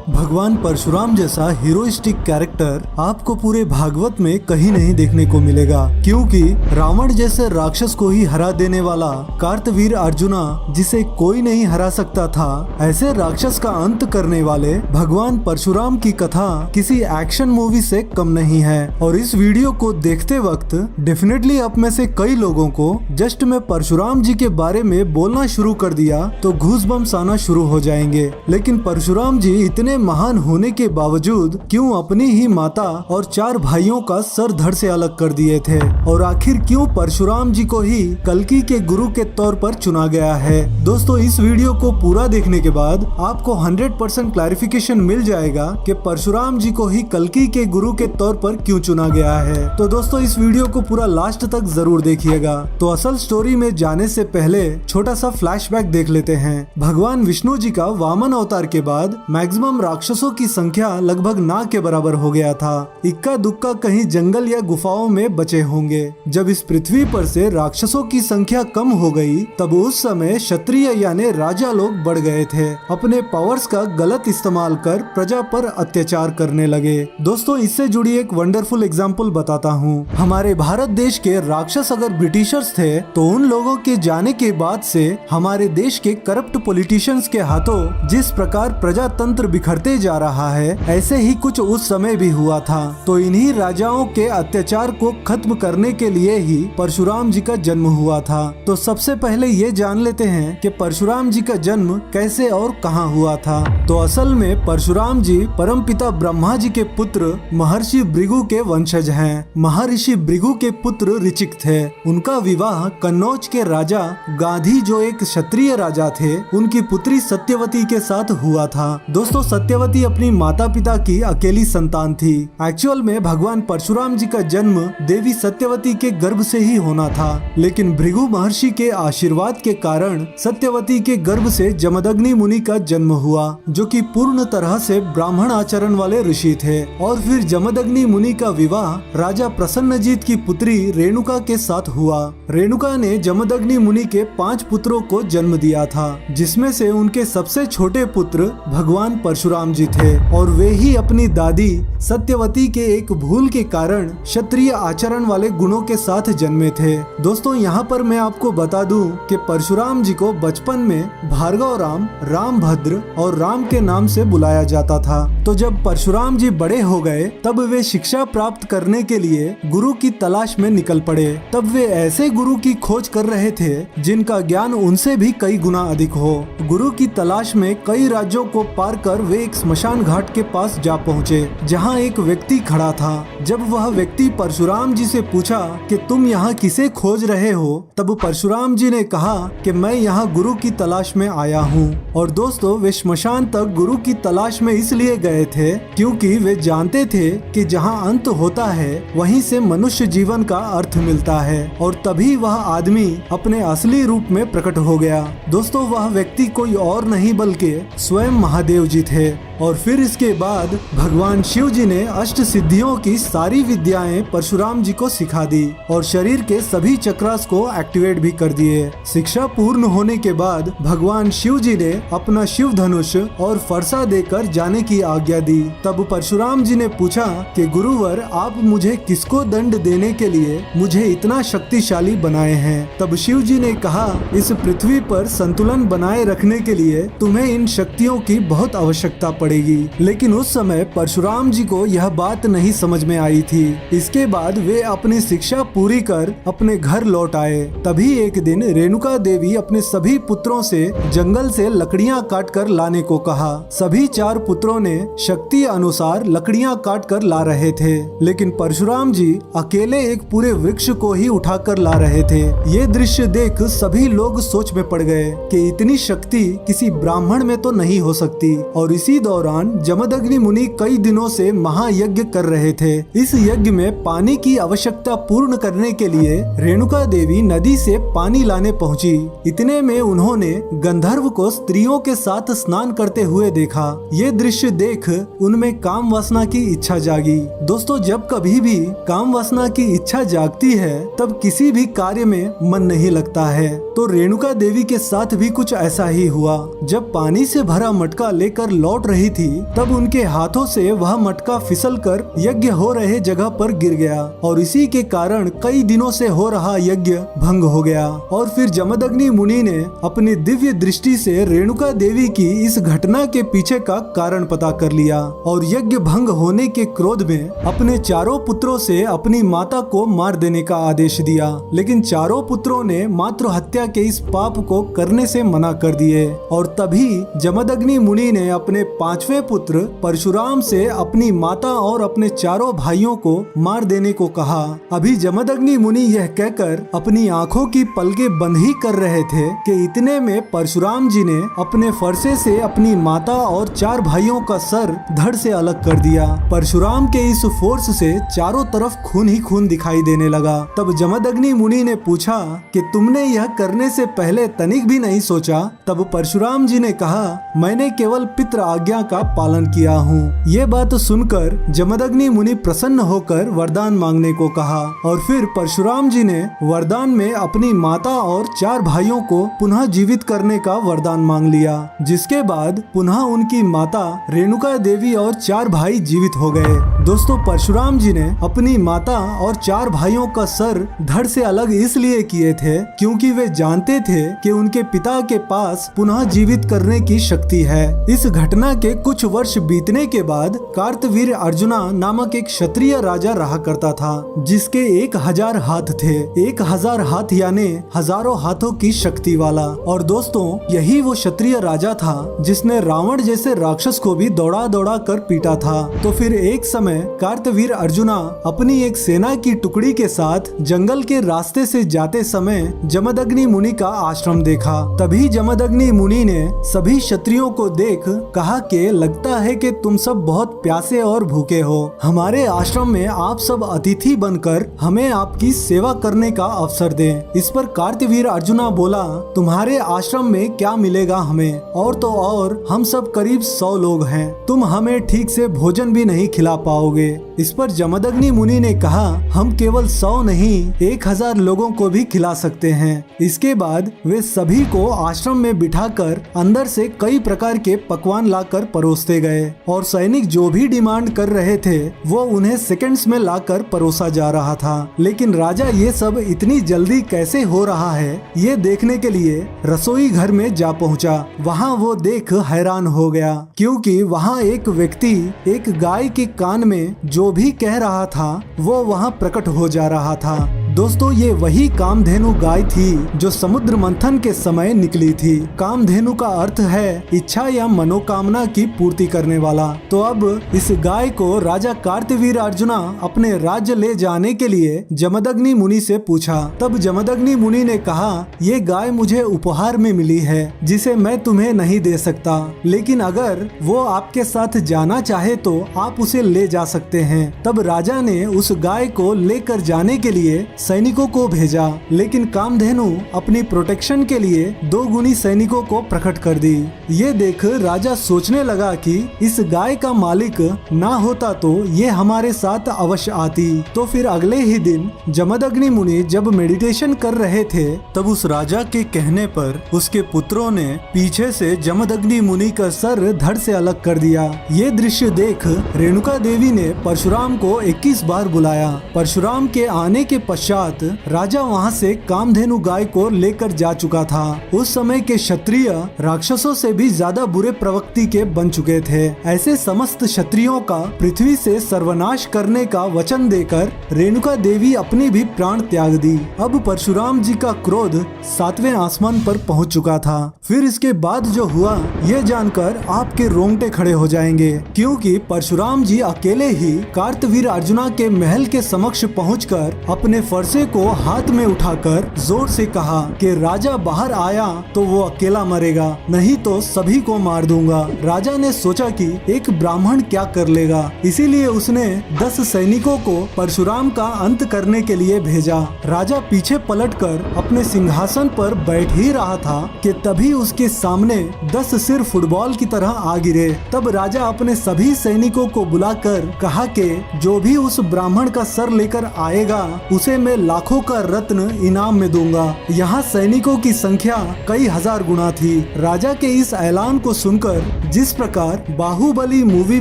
भगवान परशुराम जैसा हीरोइस्टिक कैरेक्टर आपको पूरे भागवत में कहीं नहीं देखने को मिलेगा, क्योंकि रावण जैसे राक्षस को ही हरा देने वाला कार्तवीर अर्जुना, जिसे कोई नहीं हरा सकता था, ऐसे राक्षस का अंत करने वाले भगवान परशुराम की कथा किसी एक्शन मूवी से कम नहीं है। और इस वीडियो को देखते वक्त डेफिनेटली आप में से कई लोगों को जस्ट मैं परशुराम जी के बारे में बोलना शुरू कर दिया तो घूसबम्स आना शुरू हो जाएंगे। लेकिन परशुराम जी इतने महान होने के बावजूद क्यों अपनी ही माता और 4 भाइयों का सर धड़ से अलग कर दिए थे? और आखिर क्यों परशुराम जी को ही कल्कि के गुरु के तौर पर चुना गया है? दोस्तों, इस वीडियो को पूरा देखने के बाद आपको 100% क्लैरिफिकेशन मिल जाएगा कि परशुराम जी को ही कल्कि के गुरु के तौर पर क्यों चुना गया है। तो दोस्तों, इस वीडियो को पूरा लास्ट तक जरूर देखिएगा। तो असल स्टोरी में जाने से पहले छोटा सा फ्लैशबैक देख लेते हैं। भगवान विष्णु जी का वामन अवतार के बाद मैक्सिमम राक्षसों की संख्या लगभग ना के बराबर हो गया था। इक्का दुक्का कहीं जंगल या गुफाओं में बचे होंगे। जब इस पृथ्वी पर से राक्षसों की संख्या कम हो गई, तब उस समय क्षत्रिय यानी राजा लोग बढ़ गए थे। अपने पावर्स का गलत इस्तेमाल कर प्रजा पर अत्याचार करने लगे। दोस्तों, इससे जुड़ी एक वंडरफुल एग्जाम्पल बताता हूँ। हमारे भारत देश के राक्षस अगर ब्रिटिशर्स थे, तो उन लोगों के जाने के बाद से हमारे देश के करप्ट पॉलिटिशियंस के हाथों जिस प्रकार प्रजातंत्र बिखरते जा रहा है, ऐसे ही कुछ उस समय भी हुआ था। तो इन्हीं राजाओं के अत्याचार को खत्म करने के लिए ही परशुराम जी का जन्म हुआ था। तो सबसे पहले ये जान लेते हैं कि परशुराम जी का जन्म कैसे और कहाँ हुआ था। तो असल में परशुराम जी परमपिता ब्रह्मा जी के पुत्र महर्षि भृगु के वंशज हैं। महर्षि भृगु के पुत्र ऋचिक थे। उनका विवाह कन्नौज के राजा गांधी, जो एक क्षत्रिय राजा थे, उनकी पुत्री सत्यवती के साथ हुआ था। दोस्तों, सत्यवती अपनी माता पिता की अकेली संतान थी। एक्चुअल में भगवान परशुराम जी का जन्म देवी सत्यवती के गर्भ से ही होना था, लेकिन भृगु महर्षि के आशीर्वाद के कारण सत्यवती के गर्भ से जमदग्नि मुनि का जन्म हुआ, जो कि पूर्ण तरह से ब्राह्मण आचरण वाले ऋषि थे। और फिर जमदग्नि मुनि का विवाह राजा प्रसन्नजीत की पुत्री रेणुका के साथ हुआ। रेणुका ने जमदग्नि मुनि के 5 पुत्रों को जन्म दिया था, जिसमें से उनके सबसे छोटे पुत्र भगवान परशुराम जी थे। और वे ही अपनी दादी सत्यवती के एक भूल के कारण क्षत्रिय आचरण वाले गुणों के साथ जन्मे थे। दोस्तों, यहाँ पर मैं आपको बता दूं कि परशुराम जी को बचपन में भार्गव राम, रामभद्र और राम के नाम से बुलाया जाता था। तो जब परशुराम जी बड़े हो गए, तब वे शिक्षा प्राप्त करने के लिए गुरु की तलाश में निकल पड़े। तब वे ऐसे गुरु की खोज कर रहे थे जिनका ज्ञान उनसे भी कई गुना अधिक हो। गुरु की तलाश में कई राज्यों को पार कर वे एक स्मशान घाट के पास जा पहुँचे, जहाँ एक व्यक्ति खड़ा था। जब वह व्यक्ति परशुराम जी से पूछा कि तुम यहाँ किसे खोज रहे हो, तब परशुराम जी ने कहा कि मैं यहाँ गुरु की तलाश में आया हूँ। और दोस्तों, वे स्मशान तक गुरु की तलाश में इसलिए गए थे क्योंकि वे जानते थे कि जहाँ अंत होता है वहीं से मनुष्य जीवन का अर्थ मिलता है। और तभी वह आदमी अपने असली रूप में प्रकट हो गया। दोस्तों, वह व्यक्ति कोई और नहीं बल्कि स्वयं महादेव जी थे। और फिर इसके बाद भगवान शिव जी ने अष्ट सिद्धियों की सारी विद्याएं परशुराम जी को सिखा दी और शरीर के सभी चक्रास को एक्टिवेट भी कर दिए। शिक्षा पूर्ण होने के बाद भगवान शिव जी ने अपना शिव धनुष और फरसा देकर जाने की आज्ञा दी। तब परशुराम जी ने पूछा कि गुरुवर, आप मुझे किसको दंड देने के लिए मुझे इतना शक्तिशाली बनाए हैं? तब शिव जी ने कहा, इस पृथ्वी पर संतुलन बनाए रखने के लिए तुम्हें इन शक्तियों की बहुत आवश्यकता पड़ेगी। लेकिन उस समय परशुराम जी को यह बात नहीं समझ में आई थी। इसके बाद वे अपनी शिक्षा पूरी कर अपने घर लौट आए। तभी एक दिन रेणुका देवी अपने सभी पुत्रों से जंगल से लकड़ियां काट कर लाने को कहा। सभी 4 पुत्रों ने शक्ति अनुसार लकड़ियां काट कर ला रहे थे, लेकिन परशुराम जी अकेले एक पूरे वृक्ष को ही उठाकर ला रहे थे। ये दृश्य देख सभी लोग सोच में पड़ गए कि इतनी शक्ति किसी ब्राह्मण में तो नहीं हो सकती। और इसी दौरान जमदग्नि मुनि कई दिनों से महायज्ञ कर रहे थे। इस यज्ञ में पानी की आवश्यकता पूर्ण करने के लिए रेणुका देवी नदी से पानी लाने पहुंची। इतने में उन्होंने गंधर्व को स्त्रियों के साथ स्नान करते हुए देखा। ये दृश्य देख उनमें काम वासना की इच्छा जागी। दोस्तों, जब कभी भी काम वासना की इच्छा जागती है तब किसी भी कार्य में मन नहीं लगता है। तो रेणुका देवी के साथ भी कुछ ऐसा ही हुआ। जब पानी से भरा मटका लेकर लौट रही थी तब उनके हाथों से वह मटका फिसलकर यज्ञ हो रहे जगह पर गिर गया और इसी के कारण कई दिनों से हो रहा यज्ञ भंग हो गया। और फिर जमदग्नि मुनि ने अपनी दिव्य दृष्टि से रेणुका देवी की इस घटना के पीछे का कारण पता कर लिया और यज्ञ भंग होने के क्रोध में अपने 4 पुत्रों से अपनी माता को मार देने का आदेश दिया। लेकिन 4 पुत्रों ने मातृ हत्या के इस पाप को करने से मना कर दिए। और तभी जमदग्नि मुनि ने अपने 5वें पुत्र परशुराम से अपनी माता और अपने 4 भाइयों को मार देने को कहा। अभी जमदग्नि मुनि यह कहकर अपनी आंखों की पलकें बंद ही कर रहे थे कि इतने में परशुराम जी ने अपने फरसे से अपनी माता और 4 भाइयों का सर धड़ से अलग कर दिया। परशुराम के इस फोर्स से चारों तरफ खून ही खून दिखाई देने लगा। तब जमदग्नि मुनि ने पूछा कि तुमने यह करने से पहले तनिक भी नहीं सोचा? तब परशुराम जी ने कहा, मैंने केवल पितृ आज्ञा का पालन किया हूँ। ये बात सुनकर जमदग्नि मुनि प्रसन्न होकर वरदान मांगने को कहा और फिर परशुराम जी ने वरदान में अपनी माता और 4 भाइयों को पुनः जीवित करने का वरदान मांग लिया, जिसके बाद पुनः उनकी माता रेणुका देवी और 4 भाई जीवित हो गए। दोस्तों, परशुराम जी ने अपनी माता और 4 भाइयों का सर धड़ से अलग इसलिए किए थे क्योंकि वे जानते थे कि उनके पिता के पास पुनः जीवित करने की शक्ति है। इस घटना के कुछ वर्ष बीतने के बाद कार्तवीर अर्जुना नामक एक क्षत्रिय राजा रहा करता था, जिसके 1000 हाथ थे। 1000 हाथ यानी हजारों हाथों की शक्ति वाला। और दोस्तों, यही वो क्षत्रिय राजा था जिसने रावण जैसे राक्षस को भी दौड़ा दौड़ा कर पीटा था। तो फिर एक समय कार्तवीर अर्जुना अपनी एक सेना की टुकड़ी के साथ जंगल के रास्ते से जाते समय जमदग्नि मुनि का आश्रम देखा। तभी जमदग्नि मुनि ने सभी क्षत्रियों को देख कहा कि लगता है कि तुम सब बहुत प्यासे और भूखे हो। हमारे आश्रम में आप सब अतिथि बनकर हमें आपकी सेवा करने का अवसर दें। इस पर कार्तवीर अर्जुना बोला, तुम्हारे आश्रम में क्या मिलेगा हमें? और तो और हम सब करीब 100 लोग हैं, तुम हमें ठीक से भोजन भी नहीं खिला पाओगे। इस पर जमदग्नि मुनि ने कहा, हम केवल 100 नहीं 1000 लोगों को भी खिला सकते हैं। इसके बाद वे सभी को आश्रम में बिठाकर अंदर से कई प्रकार के पकवान लाकर परोसते गए और सैनिक जो भी डिमांड कर रहे थे वो उन्हें सेकंड्स में लाकर परोसा जा रहा था। लेकिन राजा ये सब इतनी जल्दी कैसे हो रहा है ये देखने के लिए रसोई घर में जा पहुंचा। वहाँ वो देख हैरान हो गया क्योंकि वहाँ एक व्यक्ति एक गाय के कान में जो भी कह रहा था वो वहाँ प्रकट हो जा रहा था। दोस्तों, ये वही कामधेनु गाय थी जो समुद्र मंथन के समय निकली थी। कामधेनु का अर्थ है इच्छा या मनोकामना की पूर्ति करने वाला। तो अब इस गाय को राजा कार्तवीर अर्जुना अपने राज्य ले जाने के लिए जमदग्नि मुनि से पूछा। तब जमदग्नि मुनि ने कहा, ये गाय मुझे उपहार में मिली है जिसे मैं तुम्हें नहीं दे सकता, लेकिन अगर वो आपके साथ जाना चाहे तो आप उसे ले जा सकते हैं। तब राजा ने उस गाय को लेकर जाने के लिए सैनिकों को भेजा, लेकिन कामधेनु अपनी प्रोटेक्शन के लिए 2 गुनी सैनिकों को प्रकट कर दी। ये देख राजा सोचने लगा कि इस गाय का मालिक ना होता तो ये हमारे साथ अवश्य आती। तो फिर अगले ही दिन जमदग्नि मुनि जब मेडिटेशन कर रहे थे, तब उस राजा के कहने पर उसके पुत्रों ने पीछे से जमदग्नि मुनि का सर धड़ से अलग कर दिया। ये दृश्य देख रेणुका देवी ने परशुराम को 21 बार बुलाया। परशुराम के आने के पश्चात राजा वहाँ से कामधेनु गाय को लेकर जा चुका था। उस समय के क्षत्रिय राक्षसों से भी ज्यादा बुरे प्रवृत्ति के बन चुके थे। ऐसे समस्त क्षत्रियों का पृथ्वी से सर्वनाश करने का वचन देकर रेणुका देवी अपनी भी प्राण त्याग दी। अब परशुराम जी का क्रोध 7वें आसमान पर पहुंच चुका था। फिर इसके बाद जो हुआ ये जानकर आपके रोंगटे खड़े हो जाएंगे, क्योंकि परशुराम जी अकेले ही कार्तवीर अर्जुना के महल के समक्ष पहुंचकर अपने फरसे को हाथ में उठाकर जोर से कहा कि राजा बाहर आया तो वो अकेला मरेगा, नहीं तो सभी को मार दूंगा। राजा ने सोचा कि एक ब्राह्मण क्या कर लेगा, इसीलिए उसने 10 सैनिकों को परशुराम का अंत करने के लिए भेजा। राजा पीछे पलटकर अपने सिंहासन पर बैठ ही रहा था कि तभी उसके सामने 10 सिर फुटबॉल की तरह आ गिरे। तब राजा अपने सभी सैनिकों को बुलाकर कहा कि जो भी उस ब्राह्मण का सर लेकर आएगा उसे मैं लाखों का रत्न इनाम में दूंगा। यहाँ सैनिकों की संख्या कई हजार गुना थी। राजा के इस ऐलान को सुनकर जिस प्रकार बाहुबली मूवी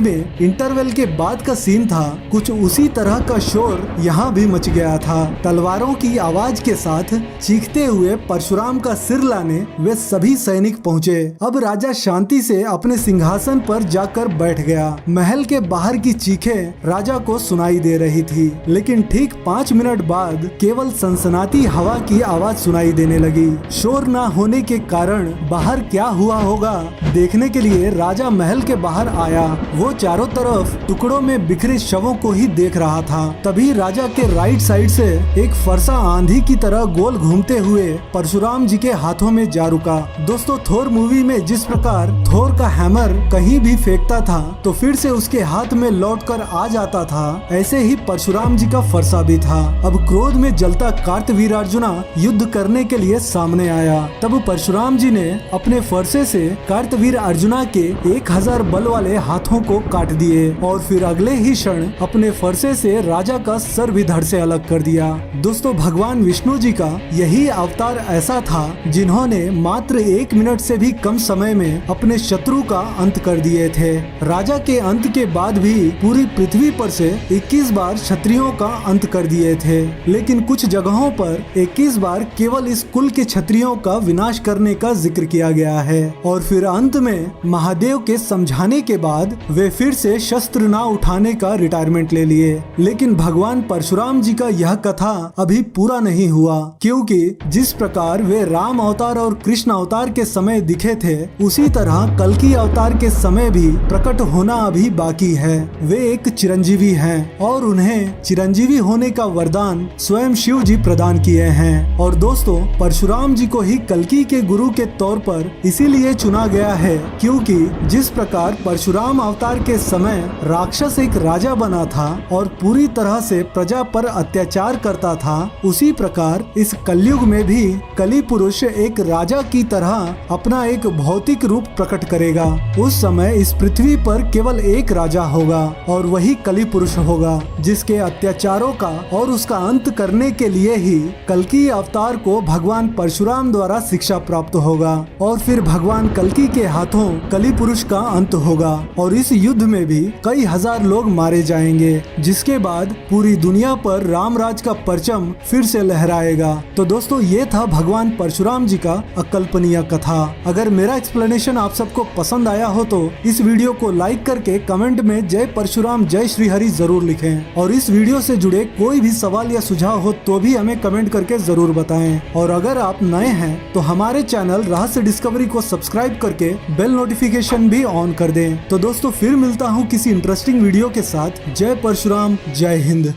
में इंटरवल के बाद का सीन था, कुछ उसी तरह का शोर यहाँ भी मच गया था। तलवारों की आवाज के साथ चीखते हुए परशुराम का सिर लाने वे सभी सैनिक पहुँचे। अब राजा शांति से अपने सिंहासन पर जाकर बैठ गया। महल के बाहर की चीखें राजा को सुनाई दे रही थी, लेकिन ठीक 5 मिनट बाद केवल सनसनाती हवा की आवाज सुनाई देने लगी। शोर न होने के कारण बाहर क्या हुआ होगा देखने के लिए राजा महल के बाहर आया। वो चारों तरफ टुकड़ों में बिखरे शवों को ही देख रहा था। तभी राजा के राइट साइड से एक फरसा आंधी की तरह गोल घूमते हुए परशुराम जी के हाथों में जा रुका। दोस्तों, थोर मूवी में जिस प्रकार थोर का हैमर कहीं भी फेंकता था तो फिर से उसके हाथ में लौटकर आ जाता था, ऐसे ही परशुराम जी का फरसा भी था। अब क्रोध में जलता कार्तवीर अर्जुना युद्ध करने के लिए सामने आया। तब परशुराम जी ने अपने फरसे से कार्तवीर अर्जुना के 1000 बल वाले हाथों को काट दिए और फिर अगले ही क्षण अपने फरसे से राजा का सर भी धड़ से अलग कर दिया। दोस्तों, भगवान विष्णु जी का यही अवतार ऐसा था जिन्होंने मात्र 1 मिनट से भी कम समय में अपने शत्रु का अंत कर दिए थे। राजा के अंत के बाद भी पूरी पृथ्वी पर से 21 बार क्षत्रियों का अंत कर दिए थे, लेकिन कुछ जगहों पर 21 बार केवल इस कुल के क्षत्रियों का विनाश करने का जिक्र किया गया है। और फिर अंत में महादेव के समझाने के बाद वे फिर से शस्त्र ना उठाने का रिटायरमेंट ले लिए। लेकिन भगवान परशुराम जी का यह कथा अभी पूरा नहीं हुआ, क्योंकि जिस प्रकार वे राम अवतार और कृष्ण अवतार के समय दिखे थे, उसी तरह कल्कि अवतार के समय भी प्रकट होना अभी बाकी है। वे एक चिरंजीवी हैं और उन्हें चिरंजीवी होने का वरदान स्वयं शिव जी प्रदान किए हैं। और दोस्तों, परशुराम जी को ही कल्कि के गुरु के तौर पर इसीलिए चुना गया है क्योंकि जिस प्रकार परशुराम अवतार के समय राक्षस एक राजा बना था और पूरी तरह से प्रजा पर अत्याचार करता था, उसी प्रकार इस कलयुग में भी कली पुरुष एक राजा की तरह अपना एक भौतिक रूप प्रकट करेगा। उस समय इस पृथ्वी पर केवल एक राजा होगा और वही कली पुरुष होगा, जिसके अत्याचारों का और उसका अंत करने के लिए ही कल्कि अवतार को भगवान परशुराम द्वारा शिक्षा प्राप्त होगा और फिर भगवान कल्कि के हाथों कली पुरुष का अंत होगा और इस युद्ध में भी कई हजार लोग मारे जाएंगे, जिसके बाद पूरी दुनिया पर रामराज का परचम फिर से लहराएगा। तो दोस्तों, ये था भगवान परशुराम जी का अकल्पनीय कथा। अगर मेरा एक्सप्लेनेशन आप सबको पसंद आया हो तो इस वीडियो को लाइक करके कमेंट में जय परशुराम जय श्री हरि जरूर लिखें और इस वीडियो से जुड़े कोई भी सवाल या सुझाव हो तो भी हमें कमेंट करके जरूर बताएं। और अगर आप नए हैं तो हमारे चैनल रहस्य डिस्कवरी को सब्सक्राइब करके बेल नोटिफिकेशन भी ऑन कर दें। तो दोस्तों, फिर मिलता हूँ किसी इंटरेस्टिंग वीडियो के साथ। जय परशुराम। राम, जय हिंद।